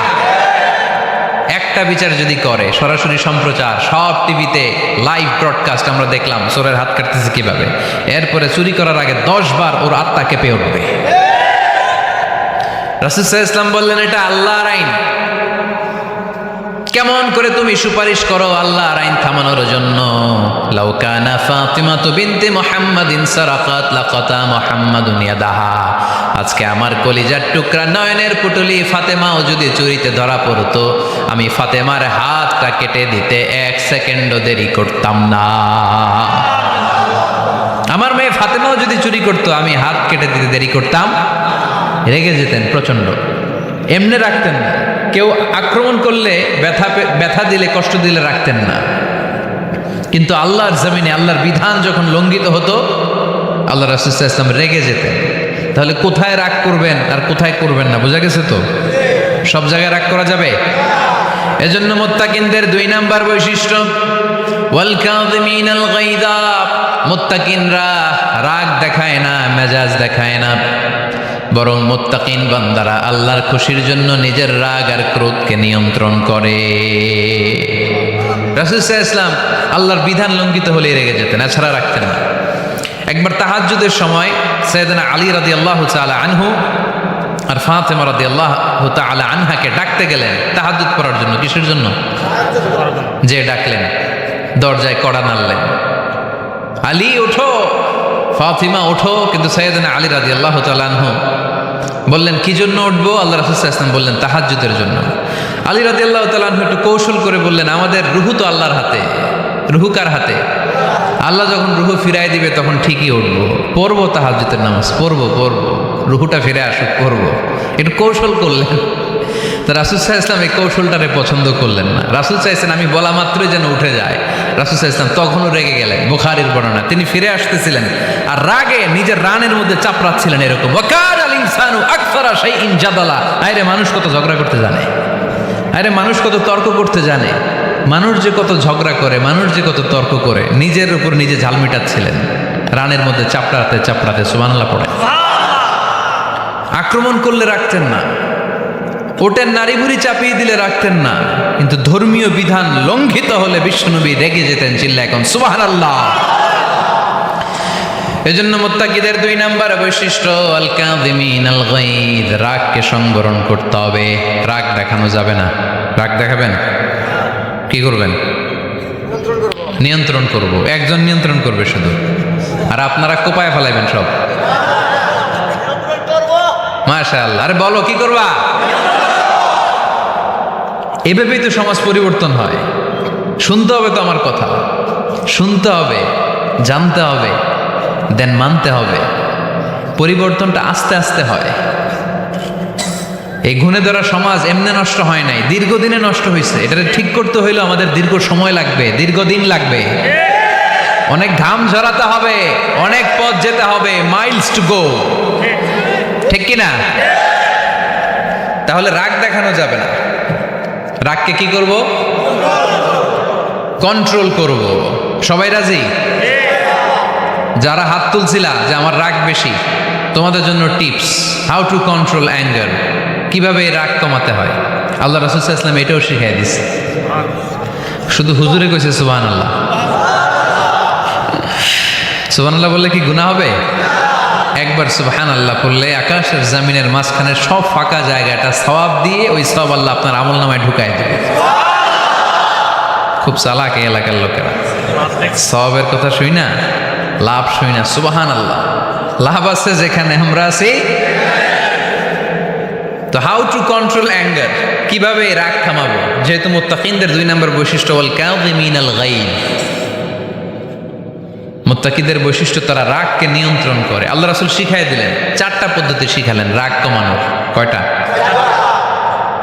একটা বিচার যদি করে, সরাসরি সম্প্রচার, সব টিভিতে লাইভ ব্রডকাস্ট আমরা দেখলাম চোরের হাত কাটতেছে কিভাবে, এরপরে চুরি করার আগে 10 বার ওর আত্মা কেঁপে উঠবে। রাসূল সাল্লাল্লাহু আলাইহি ওয়াসাল্লাম বললেন, এটা আল্লাহর আইন, কেমন করে তুমি সুপারিশ করো আল্লাহর আইন থামানোর জন্য? লাউ কানা ফাতিমাতু বিনতে মুহাম্মাদিন সারাকাত লাকাতা মুহাম্মাদুন ইয়াদাহা। আজকে আমার কলিজার টুকরা নয়নের পুটুলি ফাতেমাও যদি চুরিতে ধরা পড়তো, আমি ফাতেমার হাতটা কেটে দিতে 1 সেকেন্ডও দেরি করতাম না। আমার মেয়ে ফাতেমাও যদি চুরি করতো, আমি হাত কেটে দিতে দেরি করতাম। রেগে যেতেন প্রচন্ড, এমনি রাখতেন না, কেউ আক্রমণ করলে ব্যথা দিলে কষ্ট দিলে রাখতেন না, কিন্তু আল্লাহর জমিনে আল্লাহর বিধান যখন লঙ্ঘিত হতো আল্লাহ রাসূল সাল্লাল্লাহু আলাইহি ওয়াসাল্লাম রেগে যেতেন। তাহলে কোথায় রাগ করবেন আর কোথায় করবেন না বোঝা গেছে তো? সব জায়গায় রাগ করা যাবে? এজন্য মুত্তাকিনদের 2 নাম্বার বৈশিষ্ট্য ওয়াল কাযিমিনাল গায়যা। মুত্তাকিনরা রাগ দেখায় না, মেজাজ দেখায় না, বরং মুত্তাকিন বান্দারা আল্লাহর খুশির জন্য নিজের রাগ আর ক্রোধকে নিয়ন্ত্রণ করে। রাসূল সাল্লাল্লাহু আলাইহি ওয়াসাল্লাম আল্লাহর বিধান লঙ্ঘিত হলে রেগে যেতেন, এছাড়া রাখতেন না। একবার তাহাজ্জুদের সময় সাইয়েদনা আলী রাদিয়াল্লাহু তাআলা আনহু আর ফাতেমা রাদিয়াল্লাহু তাআলা আনহাকে ডাকতে গেলেন তাহাজ্জুদ পড়ার জন্য। কিসের জন্য? যে ডাকলেন, দরজায় কড়া নাড়লেন, আলী ওঠো, ফাতিমা ওঠো। কিন্তু সাইয়েদনা আলী রাদিয়াল্লাহু তাআলা আনহু বললেন কি জন্য উঠবো? আল্লাহ রাসূল সাল্লাল্লাহু আলাইহি ওয়াসাল্লাম বললেন তাহাজ্জুদের জন্য। আলী রাদিয়াল্লাহু তাআলা আনহু একটু কৌশল করে বললেন আমাদের রুহু তো আল্লাহর হাতে। রুহু কার হাতে? আল্লাহ যখন রুহু ফিরাই দিবে তখন ঠিকই উঠবো, পড়বো তাহাজ্জুদের নামাজ, পড়বো রুহুটা ফিরে আসুক, পড়বো। একটু কৌশল করলেন। তো রাসূল সাল্লাল্লাহু আলাইহি ওয়াসাল্লাম এই কৌশলটারে পছন্দ করলেন না। রাসূল চাইছেন আমি বলা মাত্রই যেন উঠে যায়। রাসূল সাল্লাল্লাহু আলাইহি ওয়াসাল্লাম তখনও রেগে গেলেন। বুখারীর বর্ণনা, তিনি ফিরে আসতেছিলেন আর রাগে নিজের রানের মধ্যে চাপড়াচ্ছিলেন এরকম, ওয়াকানাল ইনসানু আকসারা শাইইন জাদালা। আরে মানুষ কত ঝগড়া করতে জানে, আরে মানুষ কত তর্ক করতে জানে, মানুষ যে কত ঝগড়া করে, মানুষ যে কত তর্ক করে, নিজের উপর নিজে ঝাল মিটাচ্ছিলেন রানের মধ্যে চাপড়াতে চাপড়াতে। সুবহানাল্লাহ পড়ে। আক্রমণ করলে রাখতেন না, ওটের নারী ভুড়ি চাপিয়ে দিলে রাখতেন না, কিন্তু ধর্মীয় বিধান লঙ্ঘিত হলে বিশ্বনবী রেগে যেতেন। চিল্লা এখন সুবহানাল্লাহ। এজন্য মুত্তাকিদের 2 নাম্বার বৈশিষ্ট্য আল কাযিমিনাল গায়দ, রাগকে সংবরণ করতে হবে। রাগ দেখানো যাবে না। রাগ দেখাবেন, কি করবেন? নিয়ন্ত্রণ করব। একজন নিয়ন্ত্রণ করবে শুধু, আর আপনারা কোপায় ফেলাইবেন সব। মাশাআল্লাহ। আরে বলো কি করবা? এভাবেই তো সমাজ পরিবর্তন হয়। শুনতে হবে তো আমার কথা, শুনতে হবে, জানতে হবে, দেন মানতে হবে। পরিবর্তনটা আস্তে আস্তে হয়। এই গুণে ধরা সমাজ এমনি নষ্ট হয় নাই, দীর্ঘদিনে নষ্ট হয়েছে। এটা ঠিক করতে হইলে আমাদের দীর্ঘ সময় লাগবে, দীর্ঘদিন লাগবে, অনেক ঘাম ঝরাতে হবে, অনেক পথ যেতে হবে, মাইলস টু গো। ঠিক কিনা? তাহলে রাগ দেখানো যাবে না। রাগকে কি করব? কন্ট্রোল করব। সবাই রাজি? যারা হাত তুলছিলা যে আমার রাগ বেশি, তোমাদের জন্য tips, how to control anger, কিভাবে রাগ কমাতে হয়। আল্লাহ রাসূল সাল্লাল্লাহু আলাইহি ওয়াসাল্লাম এটাও শিখিয়ে দিছে। শুধু হুজুরে কইছে সুবহানাল্লাহ। সুবহানাল্লাহ বললে কি গুনাহ হবে? একবার সুবহানাল্লাহ পড়লে আকাশের জমিনের মাঝখানে সব ফাঁকা জায়গাটা সওয়াব দিয়ে ওই সওয়াব আল্লাহ আপনার আমলনামায় ঢুকায় দেবে। খুব চালাক এই এলাকার লোকেরা, সওয়াবের কথা শুই না, লাভ শুই না। সুবহানাল্লাহ, লাভ আছে যেখানে আমরা আছি। তো হাউ টু কন্ট্রোল অ্যাঙ্গার, কিভাবে রাগ থামাবো? যেহেতু মুত্তাকিনদের 2 নম্বর বৈশিষ্ট্য ওয়াল কাযিমিনাল গায়দ, মুত্তাকিদের বৈশিষ্ট্য তারা রাগকে নিয়ন্ত্রণ করে। আল্লাহ রাসূল শিখাই দিলেন, 4টা পদ্ধতি শিখালেন রাগ কমানোর। কয়টা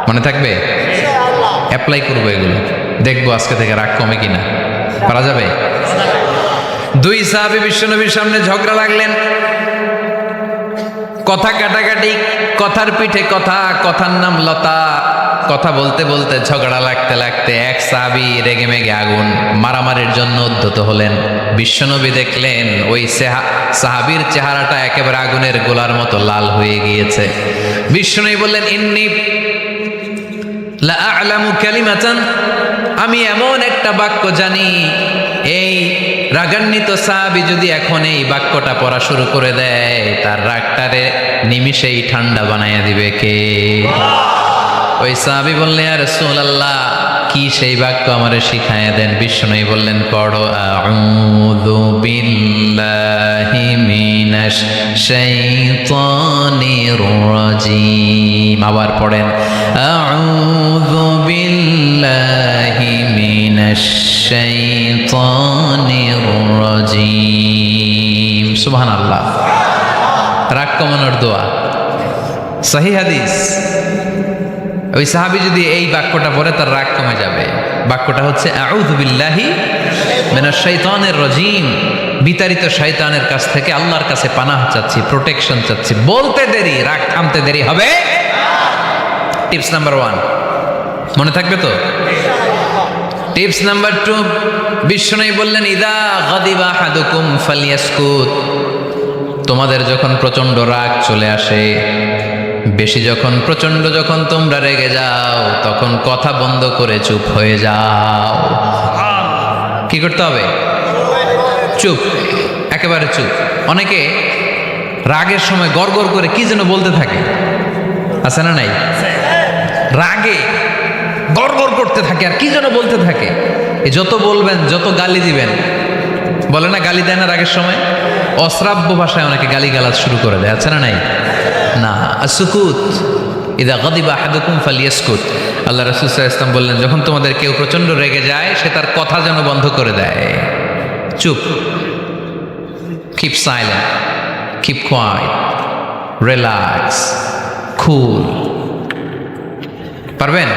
মনে থাকবে? অ্যাপ্লাই করবো এগুলো, দেখবো আজকে থেকে রাগ কমে কিনা। পারা যাবে? 2 সাহাবী বিশ্বনবীর সামনে ঝগড়া লাগলেন, কথা কাটাকাটি, কথার পিঠে কথা, কথার নাম লতা। কথা বলতে বলতে ঝগড়া লাগতে লাগতে এক সাহাবী রেগে মেগে আগুন, মারামারির জন্য উদ্ধত হলেন। বিশ্বনবী দেখলেন ওই সাহাবীর চেহারাটা একেবারে আগুনের গোলার মতো লাল হয়ে গিয়েছে। বিশ্বনবী বললেন, ইন্নী লা আ'লামু কালিমাতান, আমি এমন একটা বাক্য জানি, এই রাগান্বিত সাহাবী যদি এখন এই বাক্যটা পড়া শুরু করে দেয়, তার রাগটারে নিমিষেই ঠান্ডা বানাইয়া দিবে কে? ওই সাহাবী বললেন, ইয়া রাসূলুল্লাহ, কি সেই বাক্য আমারে শিখাইয়া দেন। বিশ্বনবী বললেন, পড়ো আউযু বিল্লাহি মিনাশ শাইতানির রাজিম। আবার পড়েন আউযু বিল্লাহি মিনাশ শাইতানির রাজিম। সুবহানাল্লাহ। রাগ কমানোর দোয়া, সহিহ হাদিস। ওই সাহাবী যদি এই বাক্যটা পড়ে তার রাগ কমে যাবে। বাক্যটা হচ্ছে আউযু বিল্লাহি মিনাশ শাইতানির রাজিম, বিতাড়িত শয়তানের কাছ থেকে আল্লাহর কাছে পানাহ চাচ্ছি, প্রোটেকশন চাচ্ছি। বলতে দেরি, রাগ থামতে দেরি হবে। টিপস নাম্বার 1 মনে থাকবে তো? টিপস নাম্বার 2, বিশ্বনবী বললেন ইদা গাদিবা আহাদুকুম ফালিয়াসকুত, তোমাদের যখন প্রচন্ড রাগ চলে আসে, বেশি যখন প্রচন্ড যখন তোমরা রেগে যাও, তখন কথা বন্ধ করে চুপ হয়ে যাও। কি করতে হবে? চুপ, একেবারে চুপ। অনেকে রাগের সময় গড়গড় করে কি যেন বলতে থাকে, আছে না নাই? রাগে গড়গড় করতে থাকে আর কি যেন বলতে থাকে। এই যত বলবেন, যত গালি দিবেন, বলে না গালি দেয় না রাগের সময়, অশ্রাব্য ভাষায় অনেকে গালি গালাজ শুরু করে দেয়, আছে না নাই? না, আসুকুত ইদা গাদিবা আহাদুকুম ফালিয়াসকুত। আল্লাহ রাসূল সাল্লাল্লাহু আলাইহি ওয়াসাল্লাম বললেন যখন তোমাদের কেউ প্রচন্ড রেগে যায়, সে তার কথা যেন বন্ধ করে দেয়। চুপ, keep silent, keep quiet, relax, cool. পারবেন?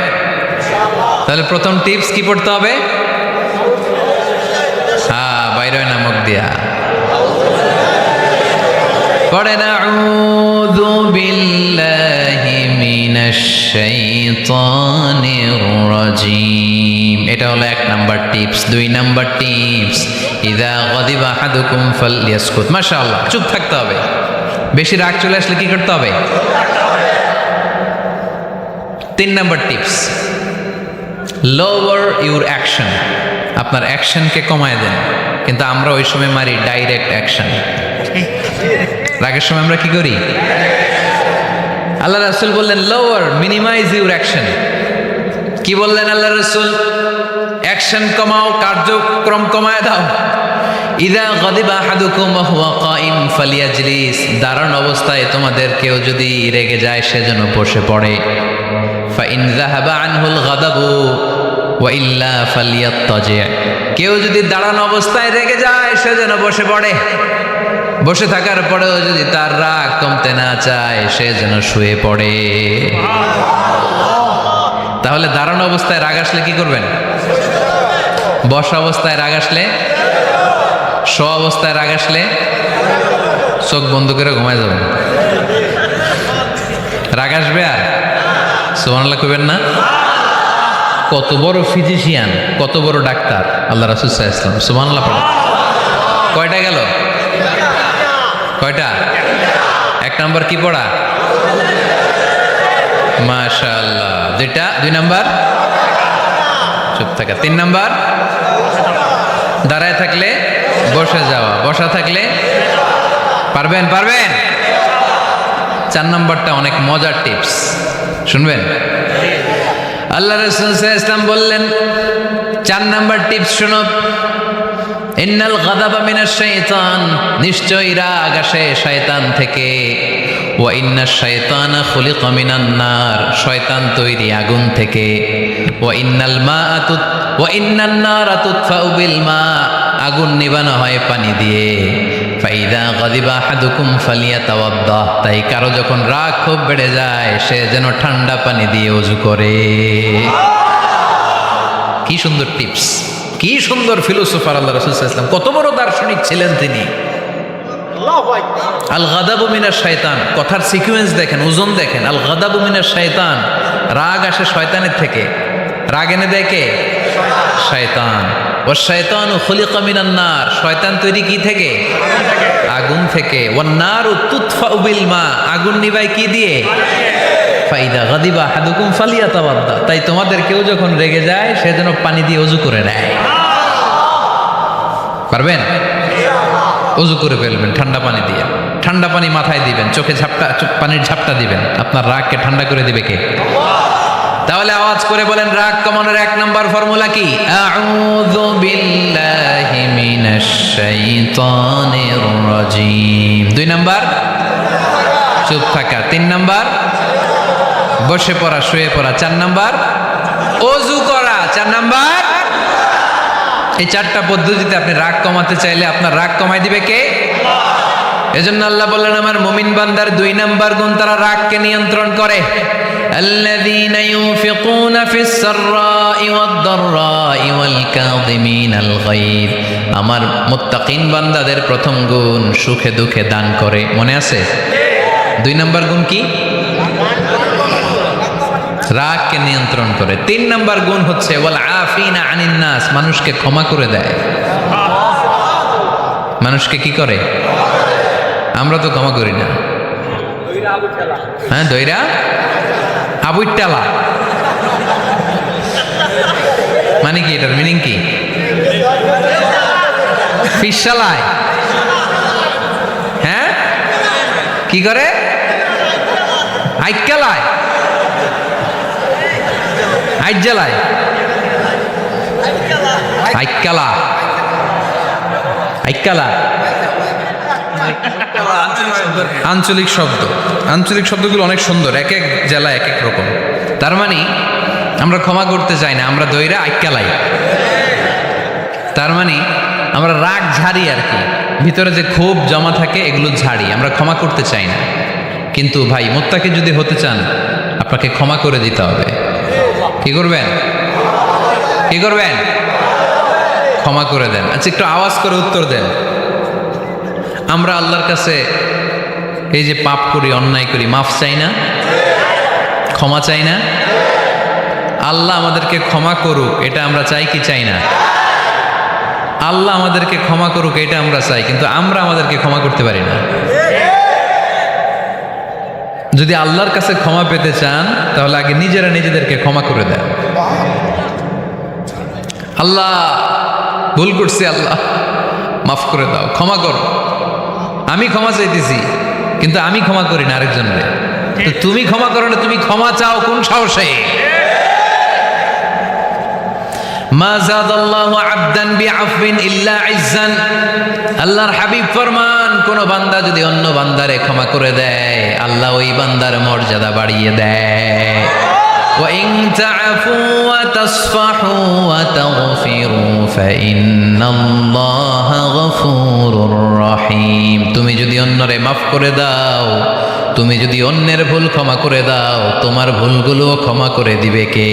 তাহলে প্রথম টিপস কি পড়তে হবে? হ্যাঁ, বাইরে না মুখ দিয়া পড়েন আউযু বিল্লাহি মিনাশ শাইতানির রাজিম। এটা হলো 1 নাম্বার টিপস। 2 নাম্বার টিপস ইযা গাদিবা আহাদুকুম ফালইয়াসকুত। মাশাআল্লাহ, চুপ থাকতে হবে। বেশি রাগ চলে আসলে কি করতে হবে? 3 number tips, lower your action. আপনার অ্যাকশনকে কমায় দেন। কিন্তু আমরা ওই সময় মারি ডাইরেক্ট অ্যাকশন। রাগের সময় আমরা কি করি? আল্লাহ রাসূল বললেন লোয়ার, মিনিমাইজ ইউর অ্যাকশন। কি বললেন আল্লাহ রাসূল? অ্যাকশন কমাও, কার্যক্রম কমায় দাও। ইদা গাদিবা আহাদুকুম ওয়া হুয়া কাইম ফালিয়াজলিস, দাঁড়ানো অবস্থায় তোমাদের কেউ যদি রেগে যায় সে যেন বসে পড়ে। ফাইন যাহাবা আনহুল গাদাবু ওয়া ইল্লা ফালিয়াত্তাজি, কেউ যদি দাঁড়ানো অবস্থায় রেগে যায় সে যেন বসে পড়ে। বসে থাকার পরেও যদি তার রাগ কমতে না চায় সে যেন শুয়ে পড়ে। তাহলে দাঁড়ানো অবস্থায় রাগ আসলে কি করবেন? বসা অবস্থায় রাগ আসলে, শোয়া অবস্থায় রাগ আসলে চোখ বন্ধ করে ঘুমায় যাবেন। রাগ আসবে আর সুবহানাল্লাহ কইবেন না? কত বড় ফিজিশিয়ান, কত বড় ডাক্তার আল্লাহ রাসূল সাল্লাল্লাহু আলাইহি ওয়াসাল্লাম। সুবহানাল্লাহ পড়ে। কয়টা গেল? কয়টা? 1 নাম্বার কি পড়া? মাশাআল্লাহ। 2 নাম্বার চুপ থাকা। 3 নাম্বার দাঁড়ায় থাকলে বসে যাওয়া, বসা থাকলে পারবেন? 4 নাম্বারটা অনেক মজার টিপস, শুনবেন? আল্লাহ রাসূল সাল্লাল্লাহু আলাইহি ওয়াসাল্লাম বললেন 4 নাম্বার টিপস শুনো, ইন্নাল গাদাবা মিনাশ শাইতান, নিশ্চয়ই রাগ আসে শয়তান থেকে। ওয়া ইন্নাশ শাইতানা খুলিকা মিনান নার, শয়তান তৈরি আগুন থেকে। ওয়া ইন্নান নারা তুতফাউ বিল মা, আগুন নিবানো হয় পানি দিয়ে। ফাইদা গাদিবা আহাদুকুম ফালিয়াতাওয়াদ্দা, তাই কারো যখন রাগ খুব বেড়ে যায় সে যেন ঠান্ডা পানি দিয়ে ওযু করে। কি সুন্দর টিপস, কি সুন্দর ফিলোসোফার আল্লাহ রাসূল সাল্লাল্লাহু আলাইহি ওয়াসাল্লাম, কত বড় দার্শনিক ছিলেন তিনি। আল গাদাবু মিনাশ শাইতান, কথার সিকোয়েন্স দেখেন, ওজন দেখেন। আল গাদাবু মিনাশ শাইতান, রাগ আসে শয়তানের থেকে। রাগ এনে দেয় কে? শয়তান। ওয়াশ শাইতানু খুলিকা মিনান নার, শয়তান তৈরি কি থেকে? আগুন থেকে। ওয়ান নারু তুতফাউ বিল মা, আগুন নিভায় কি দিয়ে? ফাইদা গাদিবা আহাদুকুম ফালিয়াতাওয়াদ্দা, তাই তোমাদের কেউ যখন রেগে যায় সে যেন পানি দিয়ে ওযু করে নেয়। পারবেন? ওযু করে ফেলবেন ঠান্ডা পানি দিয়ে। ঠান্ডা পানি মাথায় দিবেন, চোখে পানির ঝাপটা দিবেন। আপনার রাগকে ঠান্ডা করে দিবে কে? তাহলে আওয়াজ করে বলেন রাগ কমানোর 1 নাম্বার ফর্মুলা কি? আউযু বিল্লাহি মিনাশ শাইতানির রাজিম। 2 নাম্বার চুপ থাকা। 3 নাম্বার বসে পড়া, শুয়ে পড়া। 4 নাম্বার ওযু করা। 4 নাম্বার। এই 4টা পদ্ধতিতে আপনি রাগ কমাতে চাইলে আপনার রাগ কমাই দিবে কে? এজন্য আল্লাহ বললেন আমার মুমিন বান্দার 2 নাম্বার গুণ, তারা রাগকে নিয়ন্ত্রণ করে। الذين ينفقون في السراء والضراء والكاظمين الغيظ। আমার মুত্তাকিন বান্দাদের প্রথম গুণ সুখে দুঃখে দান করে। মনে আছে? 2 নাম্বার গুণ কি? রাগকে নিয়ন্ত্রণ করে। 3 নাম্বার গুণ হচ্ছে ওয়াল আফিনা আনিন নাস, মানুষকে ক্ষমা করে দেয়। মানুষকে কি করে? আমরা তো ক্ষমা করি না। হ্যাঁ, দইরা আবুইটালা মানে কি? এটার মিনিং কি? ফিশালায়। হ্যাঁ, কি করে? আইকালায়, আইজালায়, আইকালা, আইকালা আঞ্চলিক শব্দ। আঞ্চলিক শব্দগুলো অনেক সুন্দর, এক এক জেলায় এক এক রকম। তার মানে আমরা ক্ষমা করতে চাই না, আমরা দইরা আইকালাই। তার মানে আমরা রাগ ঝাড়ি আর কি, ভিতরে যে ক্ষোভ জমা থাকে এগুলো ঝাড়ি, আমরা ক্ষমা করতে চাই না। কিন্তু ভাই মুত্তাকি যদি হতে চান আপনাকে ক্ষমা করে দিতে হবে। কি করবেন? কি করবেন? ক্ষমা করে দেন। আচ্ছা, একটু আওয়াজ করে উত্তর দেন। আমরা আল্লাহর কাছে এই যে পাপ করি, অন্যায় করি, মাফ চাই না? ক্ষমা চাই না? আল্লাহ আমাদেরকে ক্ষমা করুক, এটা আমরা চাই কি চাই না? আল্লাহ আমাদেরকে ক্ষমা করুক এটা আমরা চাই, কিন্তু আমরা আমাদেরকে ক্ষমা করতে পারি না। যদি আল্লাহর কাছে ক্ষমা পেতে চান তাহলে আগে নিজেরা নিজেদেরকে ক্ষমা করে দেন। আল্লাহ ভুল করছি, আল্লাহ মাফ করে দাও, ক্ষমা করো। আমি ক্ষমা চাইতেছি কিন্তু আমি ক্ষমা করি না আরেকজনকে। তো তুমি ক্ষমা করো না, তুমি ক্ষমা চাও কোন সাহসে? মা যাদাল্লাহু আবদান বিআফবিন ইল্লা ইজ্জান। আল্লাহর হাবিব ফরমান, কোন বান্দা যদি অন্য বান্দারে ক্ষমা করে দেয় আল্লাহ ওই বান্দার মর্যাদা বাড়িয়ে দেয়। ওয়া ইন তা'ফু ওয়া তাসফাহু ওয়া তাগফিরু ফাইন্নাল্লাহা গফুরুর রহিম। তুমি যদি অন্যরে মাফ করে দাও, তুমি যদি অন্যের ভুল ক্ষমা করে দাও, তোমার ভুলগুলো ক্ষমা করে দিবে কে?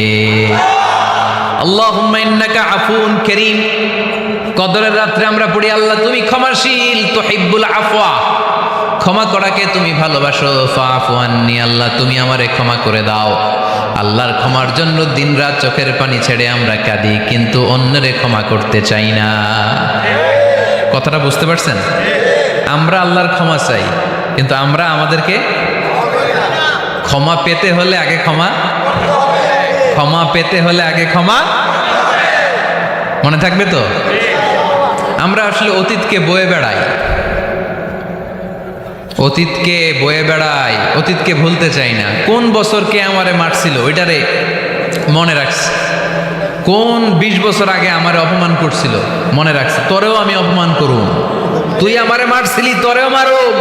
আল্লাহুম্মা ইন্নাকা আফুন কারীম। কদরের রাত্রে আমরা পড়ি আল্লাহ তুমি ক্ষমাশীল, তুহিব্বুল আফওয়া, ক্ষমা করাকে তুমি ভালোবাসো। ফাআফু আন্নি, আল্লাহ তুমি আমারে ক্ষমা করে দাও। আল্লাহর ক্ষমার জন্য দিনরাত চোখের পানি ছেড়ে আমরা কাঁদি, কিন্তু অন্যরে ক্ষমা করতে চাই না। কথাটা বুঝতে পারছেন? আমরা আল্লাহর ক্ষমা চাই, কিন্তু আমরা আমাদেরকে ক্ষমা পেতে হলে আগে ক্ষমা পেতে হলে আগে ক্ষমা। মনে থাকবে তো? আমরা আসলে অতীতকে বয়ে বেড়াই, অতীতকে ভুলতে চাই না। কোন বছর কে আমারে মারছিল ওইটারে মনে রাখছি। কোন 20 বছর আগে আমারে অপমান করছিল মনে রাখছি, তোরেও আমি অপমান করুম। তুই আমারে মারছিলি, তোরেও মারুম।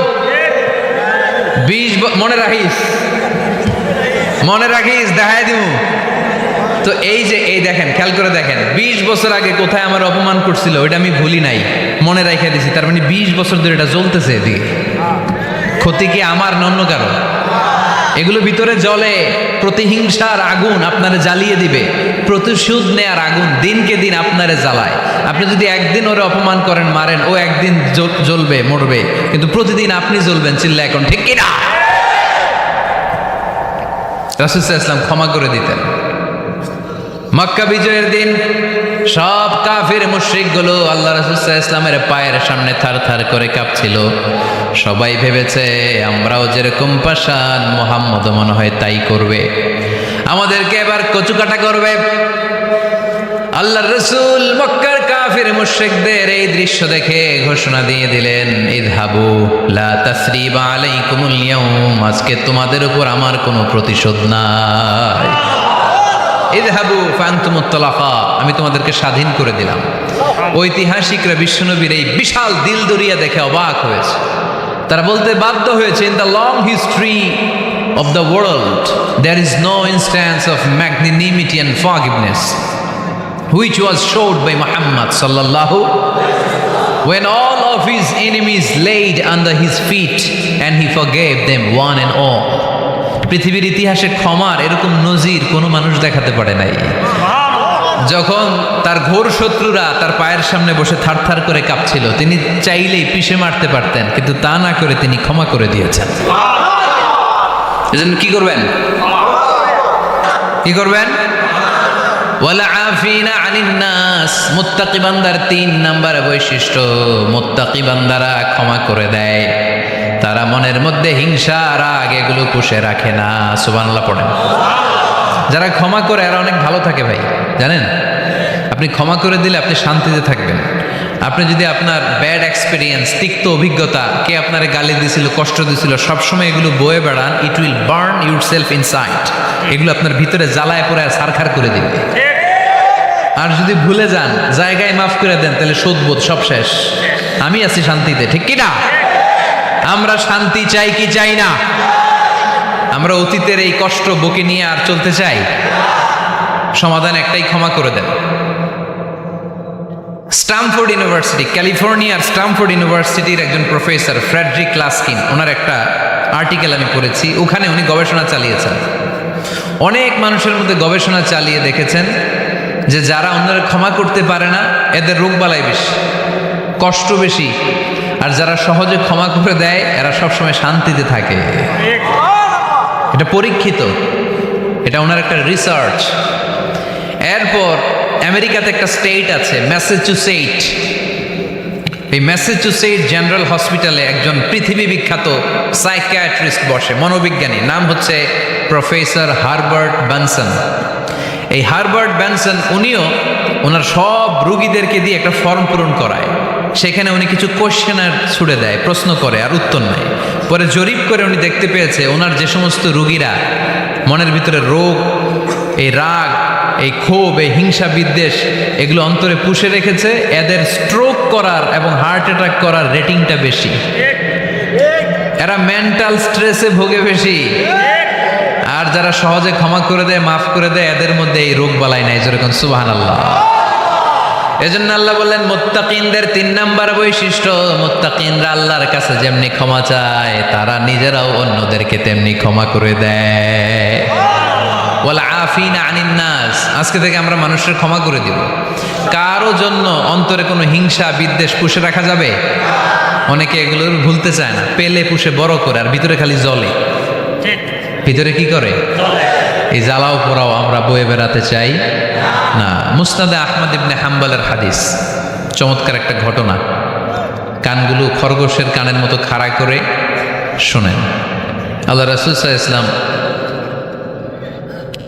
20 মনে রাখিস, দেখাই দিব। তো এই দেখেন, খেয়াল করে দেখেন, 20 বছর আগে কোথায় আমার অপমান করছিল ওইটা আমি ভুলি নাই, মনে রাখা দিছি। তার মানে 20 বছর ধরে এটা জ্বলতেছে এদিকে। ক্ষতি কি আমার না অন্য কারো? এগুলো ভিতরে জ্বলে, প্রতিহিংসার আগুন আপনারে জ্বালিয়ে দিবে। প্রতিশোধ নেয়ার আগুন দিনকে দিন আপনারে জ্বালায়। আপনি যদি একদিন ওরে অপমান করেন, মারেন, ও একদিন জ্বলবে, মরবে, কিন্তু প্রতিদিন আপনি জ্বলবেন। চিল্লা এখন ঠিক কিনা? রাসূল সাল্লাল্লাহু আলাইহি ওয়াসাল্লাম ক্ষমা করে দিতেন। মক্কা বিজয়ের দিন সব কাফির মুশরিকগুলো আল্লাহ রাসূল সাল্লাল্লাহু আলাইহি ওয়াসাল্লামের পায়ের সামনে থারথার করে কাঁপছিল। সবাই ভেবেছে আমরাও যেরকম পাষাণ, মুহাম্মদও মনে হয় তাই করবে, আমাদেরকে এবার কচুকাটা করবে। আল্লাহর রাসূল মক্কার কাফির মুশরিকদের এই দৃশ্য দেখে ঘোষণা দিয়ে দিলেন, ইযহাবু লা তাসরিবা আলাইকুমুল ইয়াউম, আজকে তোমাদের উপর আমার কোনো প্রতিশোধ নাই। ইযহাবু ফাআনতুমুত তালাকা, আমি তোমাদেরকে স্বাধীন করে দিলাম। ঐতিহাসিকরা বিশ্বনবীর এই বিশাল দিলদরিয়া দেখে অবাক হয়েছে। তারা বলতে বাধ্য হয়েছে, in the long history of the world there is no instance of magnanimity and forgiveness which was showed by Muhammad sallallahu when all of his enemies laid under his feet and he forgave them one and all. পৃথিবীর ইতিহাসে ক্ষমার এরকম নজির কোনো মানুষ দেখাতে পারে নাই। যখন তার ঘোর শত্রুরা তার পায়ের সামনে বসে থারথার করে কাঁপছিল, তিনি চাইলেই পিষে মারতে পারতেন, কিন্তু তা না করে তিনি ক্ষমা করে দিয়েছেন। এজন্য কি করবেন? কি করবেন? ওয়ালা আফিনা আনিন নাস। মুত্তাকি বান্দার 3 নাম্বার বৈশিষ্ট্য, মুত্তাকি বান্দারা ক্ষমা করে দেয়। তারা মনের মধ্যে হিংসা রাগ এগুলো পুষে রাখে না। সুবহানাল্লাহ পড়েন। যারা ক্ষমা করে এরা অনেক ভালো থাকে ভাই, জানেন? আপনি ক্ষমা করে দিলে আপনি শান্তিতে থাকবেন। আপনি যদি আপনার ব্যাড এক্সপিরিয়েন্স, তিক্ত অভিজ্ঞতা, কে আপনার গালি দিছিল, কষ্ট দিছিল, সবসময় এগুলো বয়ে বেড়ান, it will burn your self inside. এগুলো আপনার ভিতরে জ্বালায় পড়ে সারখার করে দিবে। আর যদি ভুলে যান, জায়গায় মাফ করে দেন, তাহলে শোধবোধ সব শেষ। আমি আছি শান্তিতে, ঠিক কি না? আমরা শান্তি চাই কি চাই না? আমরা অতীতের এই কষ্ট বুকে নিয়ে আর চলতে চাই? সমাধান একটাই, ক্ষমা করে দেন। স্টামফোর্ড ইউনিভার্সিটি, ক্যালিফোর্নিয়ার স্টামফোর্ড ইউনিভার্সিটির একজন প্রফেসর ফ্রেডরিক লাস্কিন, ওনার একটা আর্টিকেল আমি পড়েছি। ওখানে উনি গবেষণা চালিয়েছেন, অনেক মানুষের মধ্যে গবেষণা চালিয়ে দেখেছেন যে যারা অন্যরা ক্ষমা করতে পারে না, এদের রোগবালাই বেশি, কষ্ট বেশি। আর যারা সহজে ক্ষমা করে দেয়, এরা সবসময় শান্তিতে থাকে। এটা পরীক্ষিত, এটা ওনার একটা রিসার্চ। এরপর আমেরিকাতে একটা স্টেট আছে ম্যাসাচুসেট। এই ম্যাসাচুসেট জেনারেল হসপিটালে একজন পৃথিবী বিখ্যাত সাইকিয়াট্রিস্ট বসে, মনোবিজ্ঞানী, নাম হচ্ছে প্রফেসর হারবার্ট বেনসন। এই হারবার্ট বেনসন উনিও ওনার সব রুগীদেরকে দিয়ে একটা ফর্ম পূরণ করায়। সেখানে উনি কিছু কোশ্চেনার ছুড়ে দেয়, প্রশ্ন করে আর উত্তর নেয়। পরে জরিপ করে উনি দেখতে পেয়েছে ওনার যে সমস্ত রুগীরা মনের ভিতরে রোগ, এই রাগ, এই ক্ষোভ, এই হিংসা বিদ্বেষ এগুলো অন্তরে পুষে রেখেছে, এদের স্ট্রোক করার এবং হার্ট অ্যাটাক করার রেটিংটা বেশি। এরা মেন্টাল স্ট্রেসে ভোগে বেশি। আর যারা সহজে ক্ষমা করে দেয়, মাফ করে দেয়, এদের মধ্যে এই রোগ বালাই নাই। যেরকম সুবহানাল্লাহ। এজন্য আল্লাহ বললেন মুত্তাকিনদের 3 নাম্বার বৈশিষ্ট্য, মুত্তাকিনরা আল্লাহর কাছে যেমনি ক্ষমা চায়, তারা নিজেরাও অন্যদেরকে তেমনি ক্ষমা করে দেয়। ওয়াল আফিনা আনিন নাস। আজকে থেকে আমরা মানুষের ক্ষমা করে দিব। কারো জন্য অন্তরে কোনো হিংসা বিদ্বেষ পুষে রাখা যাবে? অনেকে এগুলোর ভুলতে চায় না, পেলে পুষে বড় করে, আর ভিতরে খালি জ্বলে। ভিতরে কি করে? এই জ্বালাও পোড়াও আমরা বয়ে বেড়াতে চাই না। মুসনাদে আহমদ ইবনে হাম্বলের হাদিস, চমৎকার একটা ঘটনা। কানগুলো খরগোশের কানের মতো খাড়া করে শোনেন। আল্লাহ রাসূল সাল্লাল্লাহু আলাইহি ওয়াসাল্লাম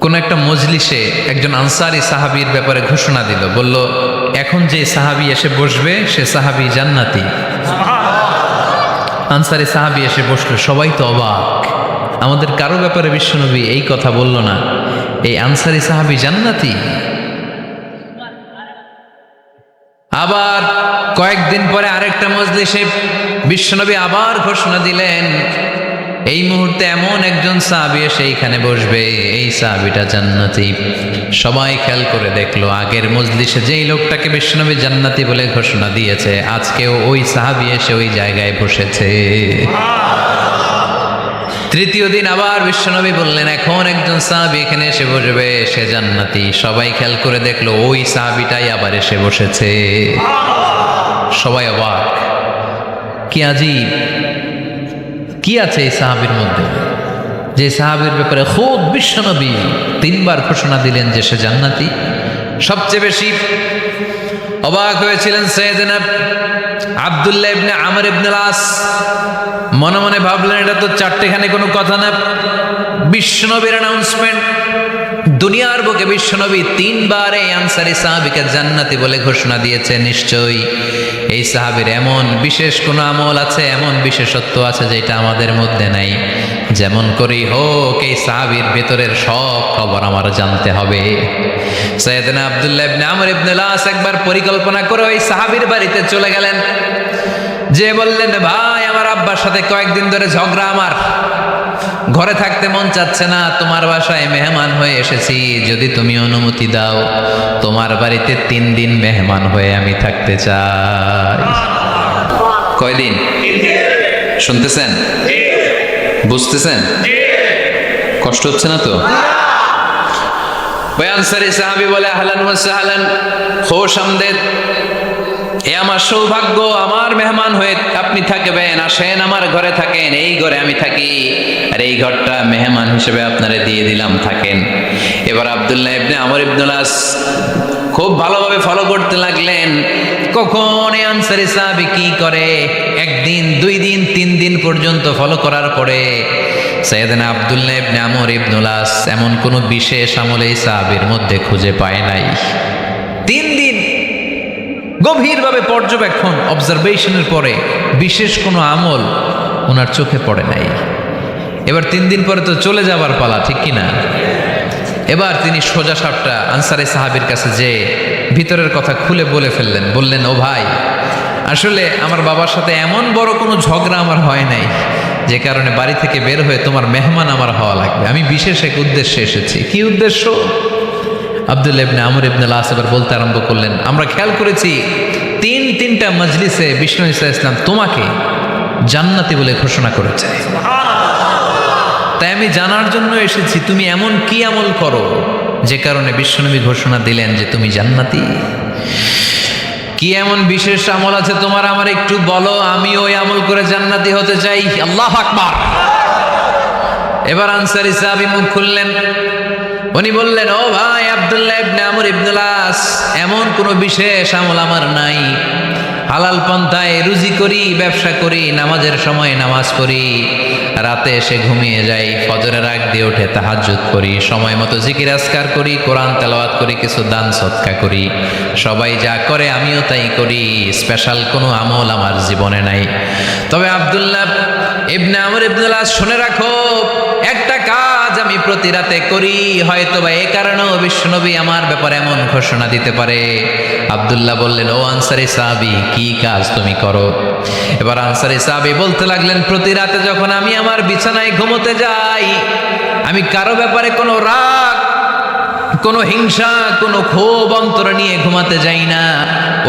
কোন একটা মজলিসে একজন আনসারী সাহাবীর ব্যাপারে ঘোষণা দিল, বলল এখন যে সাহাবী এসে বসবে সে সাহাবী জান্নাতি। আনসারী সাহাবী এসে বসলো, সবাই তো অবাক, আমাদের কারো ব্যাপারে বিশ্বনবী এই কথা বলল না, এই আনসারী সাহাবী জান্নাতি। আবার কয়েকদিন পরে আরেকটা মজলিসে বিশ্বনবী আবার ঘোষণা দিলেন, এই মুহূর্তে এমন একজন সাহাবী এসে এইখানে বসবে, এই সাহাবীটা জান্নাতি। সবাই খেয়াল করে দেখলো, আগের মজলিসে যেই লোকটাকে বিশ্বনবী জান্নাতি বলে ঘোষণা দিয়েছে, আজকেও ওই সাহাবী এসে ওই জায়গায় বসেছে। তৃতীয় দিন আবার বিশ্বনবী বললেন, এখন একজন সাহাবী এখানে এসে বসবে, সে জান্নাতি। সবাই খেয়াল করে দেখলো, ওই সাহাবীটাই আবার এসে বসেছে। সবাই অবাক, কি আজীব, কি আছে এই সাহাবীর মধ্যে, যে সাহাবীর ব্যাপারে খুদ বিশ্বনবী 3 বার ঘোষণা দিলেন যে সে জান্নাতি। সবচেয়ে বেশি অবাক হয়েছিলেন সাইয়েদনা আব্দুল্লাহ ইবনে আমর ইবনে আস। মনে মনে ভাবলেন, এটা তো চারটেখানে কোনো কথা না, বিশ্বনবীর অ্যানাউন্সমেন্ট। দুনিয়ার বুকে বিশ্বনবী 3 বার এই আনসারী সাহাবীকে জান্নাতি বলে ঘোষণা দিয়েছে, নিশ্চয়ই এই সাহাবীর এমন বিশেষ কোনো আমল আছে, এমন বিশেষত্ব আছে যেটা আমাদের মধ্যে নাই। যেমন করেই হোক এই সাহাবীর ভেতরের সব খবর আমার জানতে হবে। সাইয়েদনা আব্দুল্লাহ ইবনে আমর ইবনে আস একবার পরিকল্পনা করে ওই সাহাবীর বাড়িতে চলে গেলেন, যে বললেন, ভাই আমার আব্বার সাথে কয়েকদিন ধরে ঝগড়া, আমার ঘরে থাকতে মন চাচ্ছে না, তোমার বাসায় মেহমান হয়ে এসেছি, যদি তুমি অনুমতি দাও তোমার বাড়িতে 3 দিন মেহমান হয়ে আমি থাকতে চাই। কয়দিন? শুনতেছেন? বুঝতেছেন? কষ্ট হচ্ছে না তো? ওই আনসারী সাহাবী বলে, আহলান ওয়া সাহলান, খোশ আমদেদ, এ আমার সৌভাগ্য, আমার মেহমান হয়ে আপনি থাকবেন, আসেন আমার ঘরে থাকেন, এই ঘরে আমি থাকি, আর এই ঘরটা মেহমান হিসেবে আপনারে দিয়ে দিলাম, থাকেন। এবার আব্দুল্লাহ ইবনে আমর ইবনুল আস খুব ভালোভাবে ফলো করতে লাগলেন, কখন এই আনসারী সাহাবী কি করে। একদিন, 2 দিন, 3 দিন পর্যন্ত ফলো করার পরে সাইয়েদনা আব্দুল্লাহ ইবনে আমর ইবনুল আস এমন কোন বিশেষ আমল এই সাহাবীর মধ্যে খুঁজে পায় নাই। 3 দিন গভীরভাবে পর্যবেক্ষণ, অবজারভেশনের পরে বিশেষ কোনো আমল ওনার চোখে পড়ে নাই। এবার 3 দিন পরে তো চলে যাবার পালা, ঠিক কিনা? এবার তিনি সোজা সাপটা আনসারী সাহাবীর কাছে যে ভিতরের কথা খুলে বলে ফেললেন। বললেন, ও ভাই, আসলে আমার বাবার সাথে এমন বড় কোনো ঝগড়া আমার হয় নাই যে কারণে বাড়ি থেকে বের হয়ে তোমার মেহমান আমার হওয়া লাগবে। আমি বিশেষ এক উদ্দেশ্যে এসেছি। কি উদ্দেশ্য? আব্দুল্লাহ ইবনে আমর ইবনুল আস এবার বলতে আরম্ভ করলেন, আমরা খেয়াল করেছি 3টা মজলিসে বিষ্ণু ঈসা ইসলাম তোমাকে জান্নাতি বলে ঘোষণা করেছে। তাই আমি জানার জন্য এসেছি তুমি এমন কি আমল করো যে কারণে বিশ্বনবী ঘোষণা দিলেন যে তুমি জান্নাতি। কি এমন বিশেষ আমল আছে তোমার, আমার একটু বলো, আমি ওই আমল করে জান্নাতি হতে চাই। আল্লাহু আকবার। এবার আনসারী সাহাবী মুখ খুললেন। উনি বললেন, ও ভাই আব্দুল্লাহ ইবনে আমর ইবনুল আস, এমন কোনো বিশেষ আমল আমার নাই। হালাল পন্থায় রুজি করি, ব্যবসা করি, নামাজের সময় নামাজ পড়ি, রাতে এসে ঘুমিয়ে যাই, ফজরের আগ দিয়ে উঠে তাহাজ্জুদ করি, সময় মতো জিকির আজকার করি, কোরআন তেলাওয়াত করি, কিছু দান সদকা করি। সবাই যা করে আমিও তাই করি। স্পেশাল কোনো আমল আমার জীবনে নাই। তবে আব্দুল্লাহ ইবনে আমর ইবনুল আস, শুনে রাখো, একটা কাজ আমি প্রতি রাতে করি, হয়তো বা এই কারণেও বিশ্বনবী আমার ব্যাপারে এমন ঘোষণা দিতে পারে। আব্দুল্লাহ বললেন, ও আনসারী সাহাবী, কি কাজ তুমি করো? এবার আনসারী সাহাবী বলতে লাগলেন, প্রতি রাতে যখন আমি আমার বিছানায় ঘুমোতে যাই, আমি কারো ব্যাপারে কোনো রাগ, কোনো হিংসা, কোনো ক্ষোভ অন্তরে নিয়ে ঘুমাতে যাই না।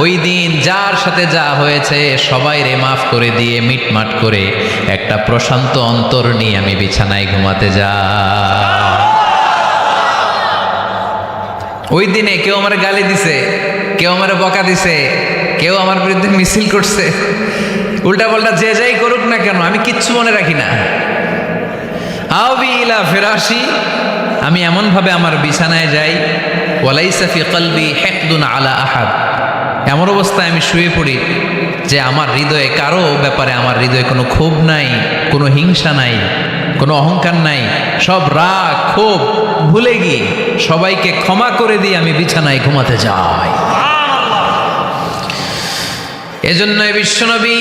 ওই দিন যার সাথে যা হয়েছে সবাইরে মাফ করে দিয়ে মিটমাট করে একটা প্রশান্ত অন্তর নিয়ে আমি বিছানায় ঘুমাতে যাই। ওই দিনে কেউ আমার গালি দিছে, কেউ আমার বকা দিছে, কেউ আমার বিরুদ্ধে মিছিল করছে, উল্টা পাল্টা যে যাই করুক না কেন, আমি কিচ্ছু মনে রাখি না। আবি ইলা ফিরাশি, আমি এমনভাবে আমার বিছানায় যাই, ওয়ালাইসা ফি কলবি হিকদুন আলা আহাদ, এমন অবস্থায় আমি শুয়ে পড়ি যে আমার হৃদয়ে কারো ব্যাপারে, আমার হৃদয়ে কোনো ক্ষোভ নাই, কোনো হিংসা নাই, কোনো অহংকার নাই, সব রাগ ক্ষোভ ভুলে গিয়ে সবাইকে ক্ষমা করে দিয়ে আমি বিছানায় ঘুমাতে যাই। এজন্য বিশ্বনবী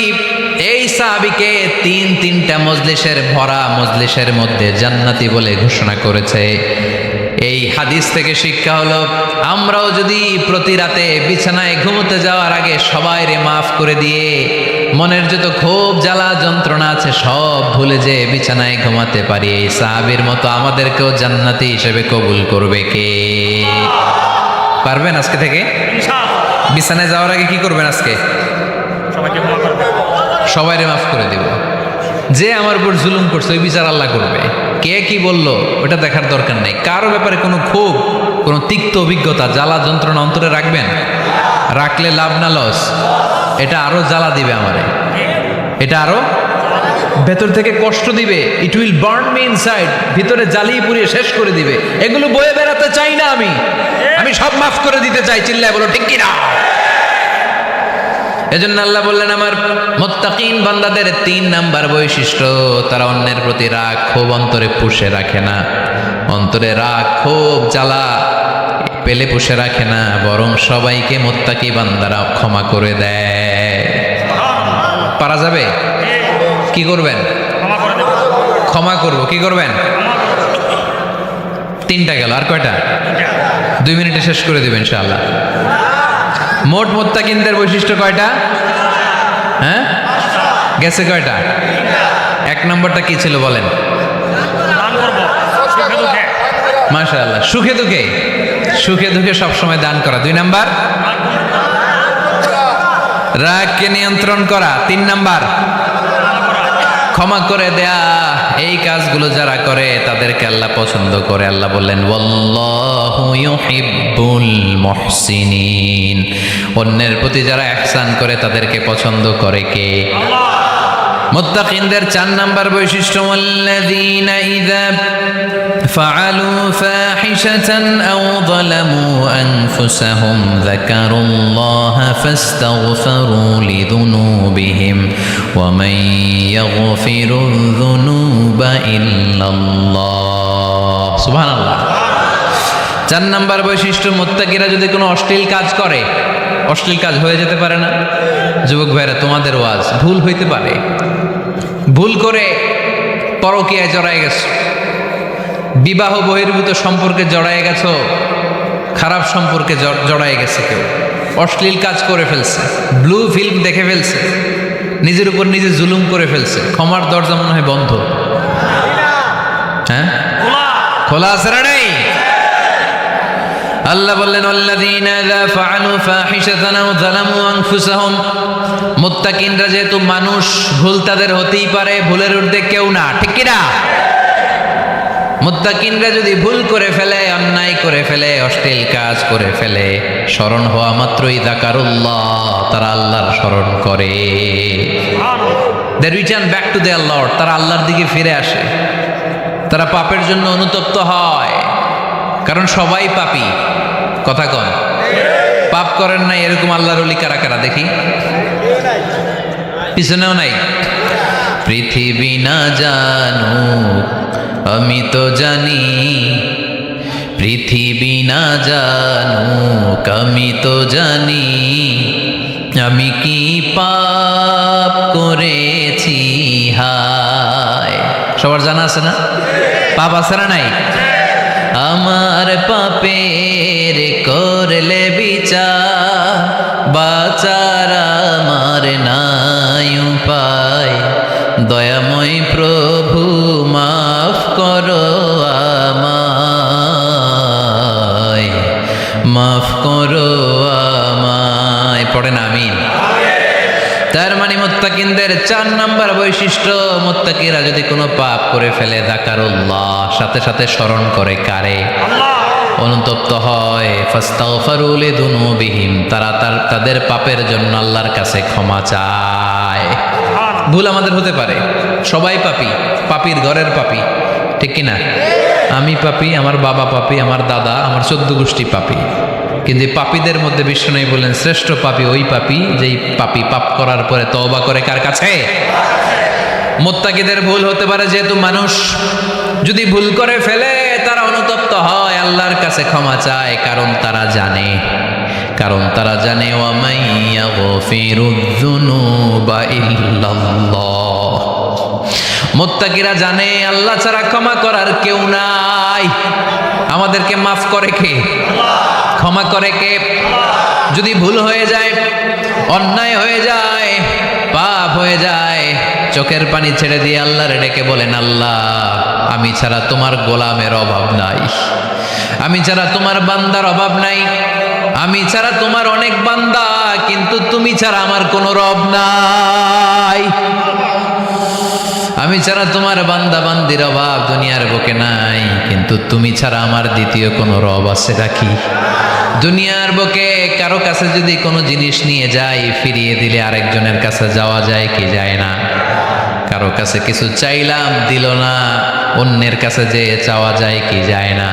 এই সাহাবীকে 3টা মজলিসের ভরা মজলিসের মধ্যে জান্নাতি বলে ঘোষণা করেছে। এই হাদিস থেকে শিক্ষা হলো, আমরাও যদি প্রতি রাতে বিছানায় ঘুমোতে যাওয়ার আগে সবাইরে মাফ করে দিয়ে মনের যত ক্ষোভ জ্বালা যন্ত্রণা আছে সব ভুলে যে বিছানায় ঘুমাতে পারি, এই সাহাবীর মতো আমাদেরকেও জান্নাতি হিসেবে কবুল করবে কে? পারবেন আজকে থেকে? বিছানায় যাওয়ার আগে কি করবেন? আজকে সবাইরে মাফ করে দিব। যে আমার উপর জুলুম করছে ওই বিচার আল্লাহ করবে। কে কি বললো ওটা দেখার দরকার নেই। কারো ব্যাপারে কোনো ক্ষোভ, কোনো তিক্ত অভিজ্ঞতা, জ্বালা যন্ত্রণা অন্তরে রাখবেন? রাখলে লাভ না লস? এটা আরো জ্বালা দিবে আমারে, এটা আরো ভেতর থেকে কষ্ট দিবে। It will burn me inside, ভিতরে জ্বালিয়ে পুড়িয়ে শেষ করে দিবে। এগুলো বয়ে বেড়াতে চাই না আমি সব মাফ করে দিতে চাই। চিল্লায় বলো ঠিক কিনা? এজন্য আল্লাহ বললেন, আমার মুত্তাকিন বান্দাদের 3 নাম্বার বৈশিষ্ট্য, তারা অন্যের প্রতি রাগ ক্ষোভ অন্তরে পুষে রাখে না। অন্তরে রাগ ক্ষোভ জ্বালা পেলে পুষে রাখে না, বরং সবাইকে মুত্তাকি বান্দারা ক্ষমা করে দেয়। পারা যাবে? কি করবেন? ক্ষমা করব। কি করবেন? 3টা গেল, আর কয়টা? 2 মিনিটে শেষ করে দেবেন ইনশাআল্লাহ। মোট মুত্তাকিনদের বৈশিষ্ট্য কয়টা? হ্যাঁ, গেছে কয়টা? 1 নম্বরটা কি ছিল বলেন? মাশাআল্লাহ, সুখে দুঃখে, সুখে দুঃখে সবসময় দান করা। 2 নাম্বার রাগকে নিয়ন্ত্রণ করা। 3 নাম্বার ক্ষমা করে দেয়া। এই কাজগুলো যারা করে তাদেরকে আল্লাহ পছন্দ করে। আল্লাহ বললেন ওয়াল্লাহু ইউহিব্বুল মুহসিনিন, অন্যের প্রতি যারা ইহসান করে তাদেরকে পছন্দ করে কে? আল্লাহ। মুত্তাকিনদের 4 নাম্বার বৈশিষ্ট্য ওয়াল্লাযীনা ইযা ফাআলু ফাহিশাতান আও যালামু আনফুসাহুম যাকারুল্লাহা ফাস্তাগফিরু লিযুনুবিহিম ওয়া মান ইয়াগফিরুয যুনুবা ইল্লাল্লাহ। সুবহানাল্লাহ। 4 নাম্বার বৈশিষ্ট্য, মুত্তাকিরা যদি কোনো অশ্লীল কাজ করে, অশ্লীল কাজ হয়ে যেতে পারে না? যুবক ভাইরা, তোমাদের ওয়াজ ভুল হইতে পারে। ভুল করে পরকীয়ায় জড়ায় গেছো, বিবাহ বহির্ভূত সম্পর্কে জড়ায় গেছো, খারাপ সম্পর্কে জড়ায় গেছে, কেউ অশ্লীল কাজ করে ফেলছে, ব্লু ফিল্ম দেখে ফেলছে, নিজের উপর নিজে জুলুম করে ফেলছে, ক্ষমার দরজা মনে হয় বন্ধ। হ্যাঁ, খোলা আছে না নাই? আল্লাহ বললেন আল্লাযীনা ইযা ফাআলু ফাহিশাতান আও যালামু আনফুসাহুম, মুত্তাকিনরা যেহেতু মানুষ, ভুল তাদের হতেই পারে, ভুলের ঊর্ধ্বে কেউ না, ঠিক কি না? মুত্তাকিনরা যদি ভুল করে ফেলে, অন্যায় করে ফেলে, অশ্লীল কাজ করে ফেলে, স্মরণ হওয়া মাত্রই যাকারুল্লাহ, তারা আল্লাহর স্মরণ করে। They return back to their lord, তারা আল্লাহর দিকে ফিরে আসে, তারা পাপের জন্য অনুতপ্ত হয়। কারণ সবাই পাপী, কথা কন। পাপ করেন নাই এরকম আল্লাহর ওলি কারা কারা দেখি? পিছনেও নাই। পৃথিবী না জানুক আমি তো জানি, পৃথিবী না জানুক আমি তো জানি, আমি কি পাপ করেছি হায়। সবার জানা আছে না? পাপ আছে না নাই? আমার পাপের করলে বিচার, বাচার আমার নাই উপায়, দয়াময় প্রভু মাফ করো আমায়, মাফ করো আমায়। পড়েন আমিন। তার মানে মুত্তাকিনদের 4 নাম্বার বৈশিষ্ট্য, মুত্তাকিরা যদি কোনো পাপ করে ফেলে যাকারুল্লাহ, সাথে সাথে স্মরণ করে কারে? আল্লাহ। অনুতপ্ত হয়, ফাস্তাগফিরু লিযুনুবিহিম, তারা তাদের পাপের জন্য আল্লাহর কাছে ক্ষমা চায়। ভুল আমাদের হতে পারে, সবাই পাপী, পাপীর ঘরের পাপী, ঠিক কি না? আমি পাপী, আমার বাবা পাপী, আমার দাদা, আমার 14 গোষ্ঠী পাপী। কিন্তু পাপীদের মধ্যে বিষ্ণু বললেন শ্রেষ্ঠ পাপী ওই পাপী যেই পাপী পাপ করার পরে তওবা করে কার কাছে? মুত্তাকিদের ভুল হতে পারে, যেহেতু মানুষ, যদি ভুল করে ফেলে তারা অনুতপ্ত হয়, আল্লাহর কাছে ক্ষমা চায়, কারণ তারা জানে, ওয়া মান ইয়াগফিরুয যুনুবা ইল্লাল্লাহ। মুত্তাকিরা জানে আল্লাহ ছাড়া ক্ষমা করার কেউ নাই। আমাদেরকে মাফ করে কে? ক্ষমা করে কে? যদি ভুল হয়ে যায়, অন্যায় হয়ে যায়, পাপ হয়ে যায়, চোখের পানি ছেড়ে দিয়ে আল্লাহরে ডেকে বলেন আল্লাহ আমি ছাড়া তোমার গোলামের অভাব নাই, আমি ছাড়া তোমার বান্দার অভাব নাই, আমি ছাড়া তোমার অনেক বান্দা, কিন্তু তুমি ছাড়া আমার কোনো রব নাই। আমি ছাড়া তোমার বান্দা বান্দির অভাব দুনিয়ার বুকে নাই, কিন্তু তুমি ছাড়া আমার দ্বিতীয় কোনো রব আছে নাকি? দুনিয়ার বুকে কারো কাছে যদি কোনো জিনিস নিয়ে যাই, ফিরিয়ে দিলে আরেকজনের কাছে যাওয়া যায় কি যায় না? কারো কাছে কিছু চাইলাম দিল না, অন্যের কাছে যে চাওয়া যায় কি যায় না?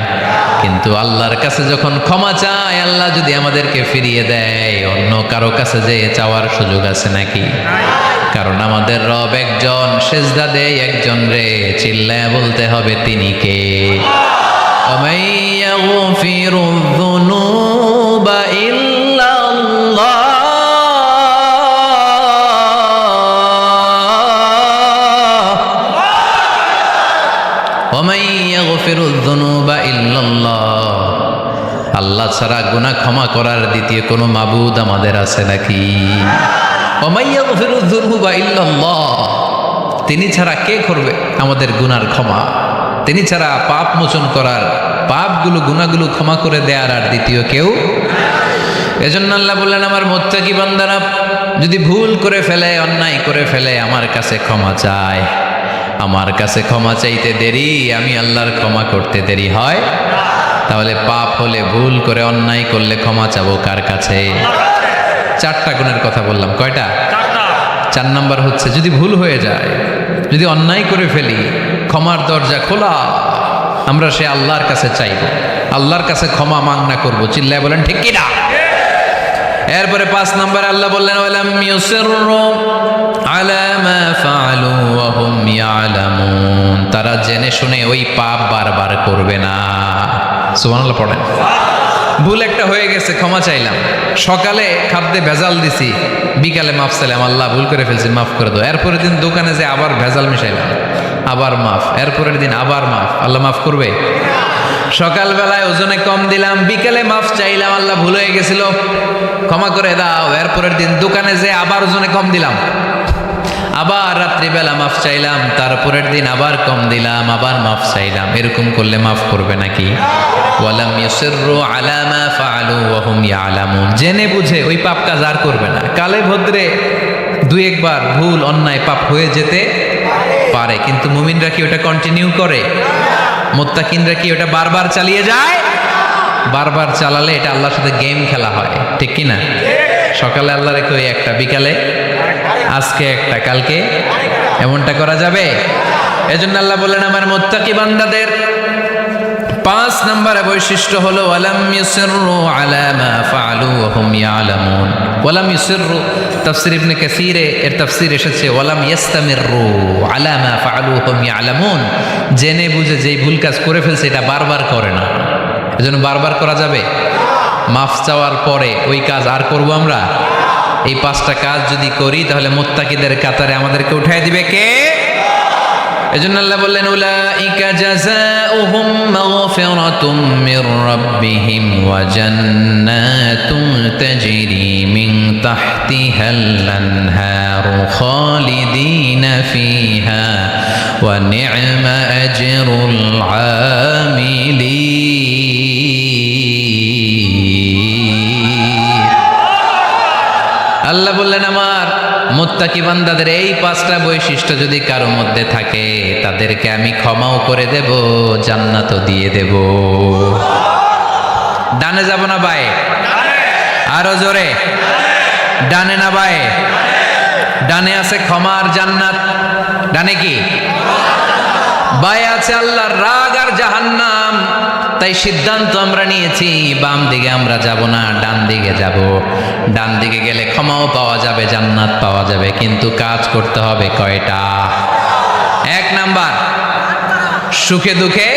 কিন্তু আল্লাহর কাছে যখন ক্ষমা চাই, আল্লাহ যদি আমাদেরকে ফিরিয়ে দেয়, অন্য কারো কাছে যে চাওয়ার সুযোগ আছে নাকি? কারণ আমাদের রব একজন, সেজদা দেয় একজন রে, চিল্লায় বলতে হবে তিনি কে? وَمَن يَغْفِرُ الذُّنُوبَ إِلَّا اللَّهُ وَمَن يَغْفِرُ الذُّنُوبَ إِلَّا اللَّهُ। আল্লাহ ছাড়া গুনাহ ক্ষমা করার দ্বিতীয় কোনো মাবুদ আমাদের আছে নাকি? وَمَن يَغْفِرُ الذُّنُوبَ إِلَّا اللَّهُ। তিনি ছাড়া কে করবে আমাদের গুনার ক্ষমা? তিনি ছাড়া পাপ মোচন করার, পাপগুলো গুনাহগুলো ক্ষমা করে দেয়ার আর দ্বিতীয় কেউ। এজন্য আল্লাহ বললেন আমার মুত্তাকি বান্দারা যদি ভুল করে ফেলে, অন্যায় করে ফেলে, আমার কাছে ক্ষমা চায়। আমার কাছে ক্ষমা চাইতে দেরি, আমি আল্লাহর ক্ষমা করতে দেরি হয়। তাহলে পাপ হলে, ভুল করে অন্যায় করলে ক্ষমা চাবো কার কাছে? চারটা গুণের কথা বললাম, কয়টা? 4 নাম্বার হচ্ছে যদি ভুল হয়ে যায়, যদি অন্যায় করে ফেলি, ক্ষমার দরজা খোলা, আমরা সে আল্লাহর কাছে চাইব, আল্লাহর কাছে ক্ষমা মাংনা করব। চিল্লায় বলেন ঠিক কিনা? এরপরে 5 নাম্বার আল্লাহ বললেন ওয়ালাম ইউসিররু আলা মা ফাআলু ওয়া হুম ইয়ালামুন, তারা জেনে শুনে ওই পাপ বারবার করবে না। সুবহানাল্লাহ পড়েন। ভুল একটা হয়ে গেছে, ক্ষমা চাইলাম, সকালে খাদ্যে ভেজাল দিছি, বিকালে মাফ চাইলাম, আল্লাহ ভুল করে ফেলছি মাফ করে দাও। এরপরের দিন দোকানে যে আবার ভেজাল মিশাইলাম, আবার মাফ, এরপরের দিন আবার মাফ, আল্লাহ মাফ করবে? সকালবেলায় ওজনে কম দিলাম, বিকেলে মাফ চাইলাম, আল্লাহ ভুল হয়ে গেছিল ক্ষমা করে দাও। এরপরের দিন দোকানে যে আবার ওজনে কম দিলাম, আবার রাত্রিবেলা মাফ চাইলাম, তারপরের দিন আবার কম দিলাম, আবার মাফ চাইলাম। এরকম করলে মাফ করবে নাকি? ওয়ালাম ইউসিররু আলা মা ফাআলু ওয়া হুম ইয়ালামুন, জেনে বুঝে ওই পাপ কাজ আর করবে না। কালে ভদ্রে 2 একবার ভুল অন্যায় পাপ হয়ে যেতে পারে, কিন্তু মুমিনরা কি ওটা কন্টিনিউ করে? মুত্তাকিনরা কি ওটা বারবার চালিয়ে যায়? বারবার চালালে এটা আল্লাহর সাথে গেম খেলা হয়, ঠিক কি না? সকালে আল্লাহ রেখে ওই একটা, বিকালে আজকে একটা, কালকে এমনটা করা যাবে? এজন্য আল্লাহ বললেন আমার মুত্তাকি বান্দাদের 5 নম্বরে বৈশিষ্ট্য হলো ওয়ালাম ইউসিররু আলা মা ফাআলু ওয়া হুম ইয়ালামুন। ওয়ালাম ইউসিররু, তাফসীর ইবনে কাসীরে এর তাফসীর এসেছে ওয়ালাম ইস্তামিররু আলা মা ফাআলু ওয়া হুম ইয়ালামুন, জেনে বুঝে যেই ভুল কাজ করে ফেলছে এটা বারবার করে না। এজন্য বারবার করা যাবে? মাফ চাওয়ার পরে ওই কাজ আর করব আমরা? এই 5টা কাজ যদি করি তাহলে মুত্তাকিদের কাতারে আমাদেরকে উঠায় দিবে কে? এজন্য আল্লাহ বললেন উলাইকা জাযাউহুম মাগফিরাতুম মির রাব্বিহিম ওয়া জান্নাতুন তাজরি মিন তাহতিহাল আনহারু খালিদিনা ফিহা ওয়া নি'মা আজরুল আমিলিন। আল্লাহ বললেন আমার মুত্তাকি বান্দাদের এই 5টা বৈশিষ্ট্য যদি কারো মধ্যে থাকে, তাদেরকে আমি ক্ষমাও করে দেব, জান্নাতও দিয়ে দেব। ডানে যাব না বায়ে? আরো জোরে, ডানে না বায়ে? ডানে আছে ক্ষমার জান্নাত, ডানে কি? বায়ে আছে আল্লাহর রাগ আর জাহান্নাম। তাই সিদ্ধান্ত আমরা নিয়েছি বাম দিকে আমরা যাব না, ডান দিকে যাব। ডান দিকে গেলে ক্ষমাও পাওয়া যাবে, জান্নাত পাওয়া যাবে, কিন্তু কাজ করতে হবে কয়টা? 1 নাম্বার সুখে দুঃখে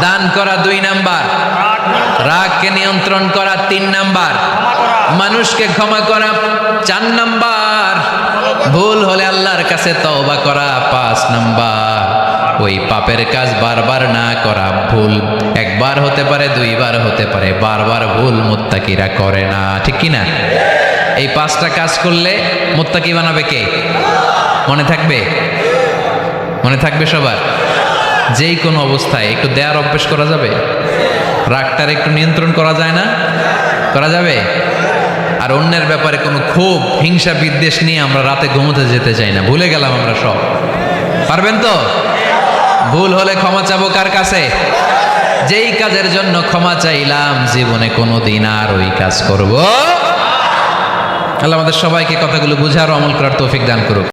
দান করা, 2 নাম্বার রাগকে নিয়ন্ত্রণ করা, 3 নাম্বার মানুষকে ক্ষমা করা, 4 নাম্বার ভুল হলে আল্লাহর কাছে তওবা করা, 5 নাম্বার ওই পাপের কাজ বারবার না করা। ভুল একবার হতে পারে, 2 বার হতে পারে, বারবার ভুল মুত্তাকিরা করে না, ঠিক কি না? এই 5টা কাজ করলে মুত্তাকি বানাবে কে? মনে থাকবে? মনে থাকবে সবার? যেই কোনো অবস্থায় একটু দেয়ার অভ্যেস করা যাবে? রাগটার একটু নিয়ন্ত্রণ করা যায় না? করা যাবে? আর অন্যের ব্যাপারে কোনো ক্ষোভ, হিংসা, বিদ্বেষ নিয়ে আমরা রাতে ঘুমোতে যেতে চাই না, ভুলে গেলাম আমরা সব। পারবেন তো? ভুল হলে ক্ষমা চাবো কার কাছে? যেই কাজের জন্য ক্ষমা চাইলাম জীবনে কোনোদিন আর ওই কাজ করব। আল্লাহ আমাদের সবাইকে কথাগুলো বুঝার ও আমল করার তৌফিক দান করুক।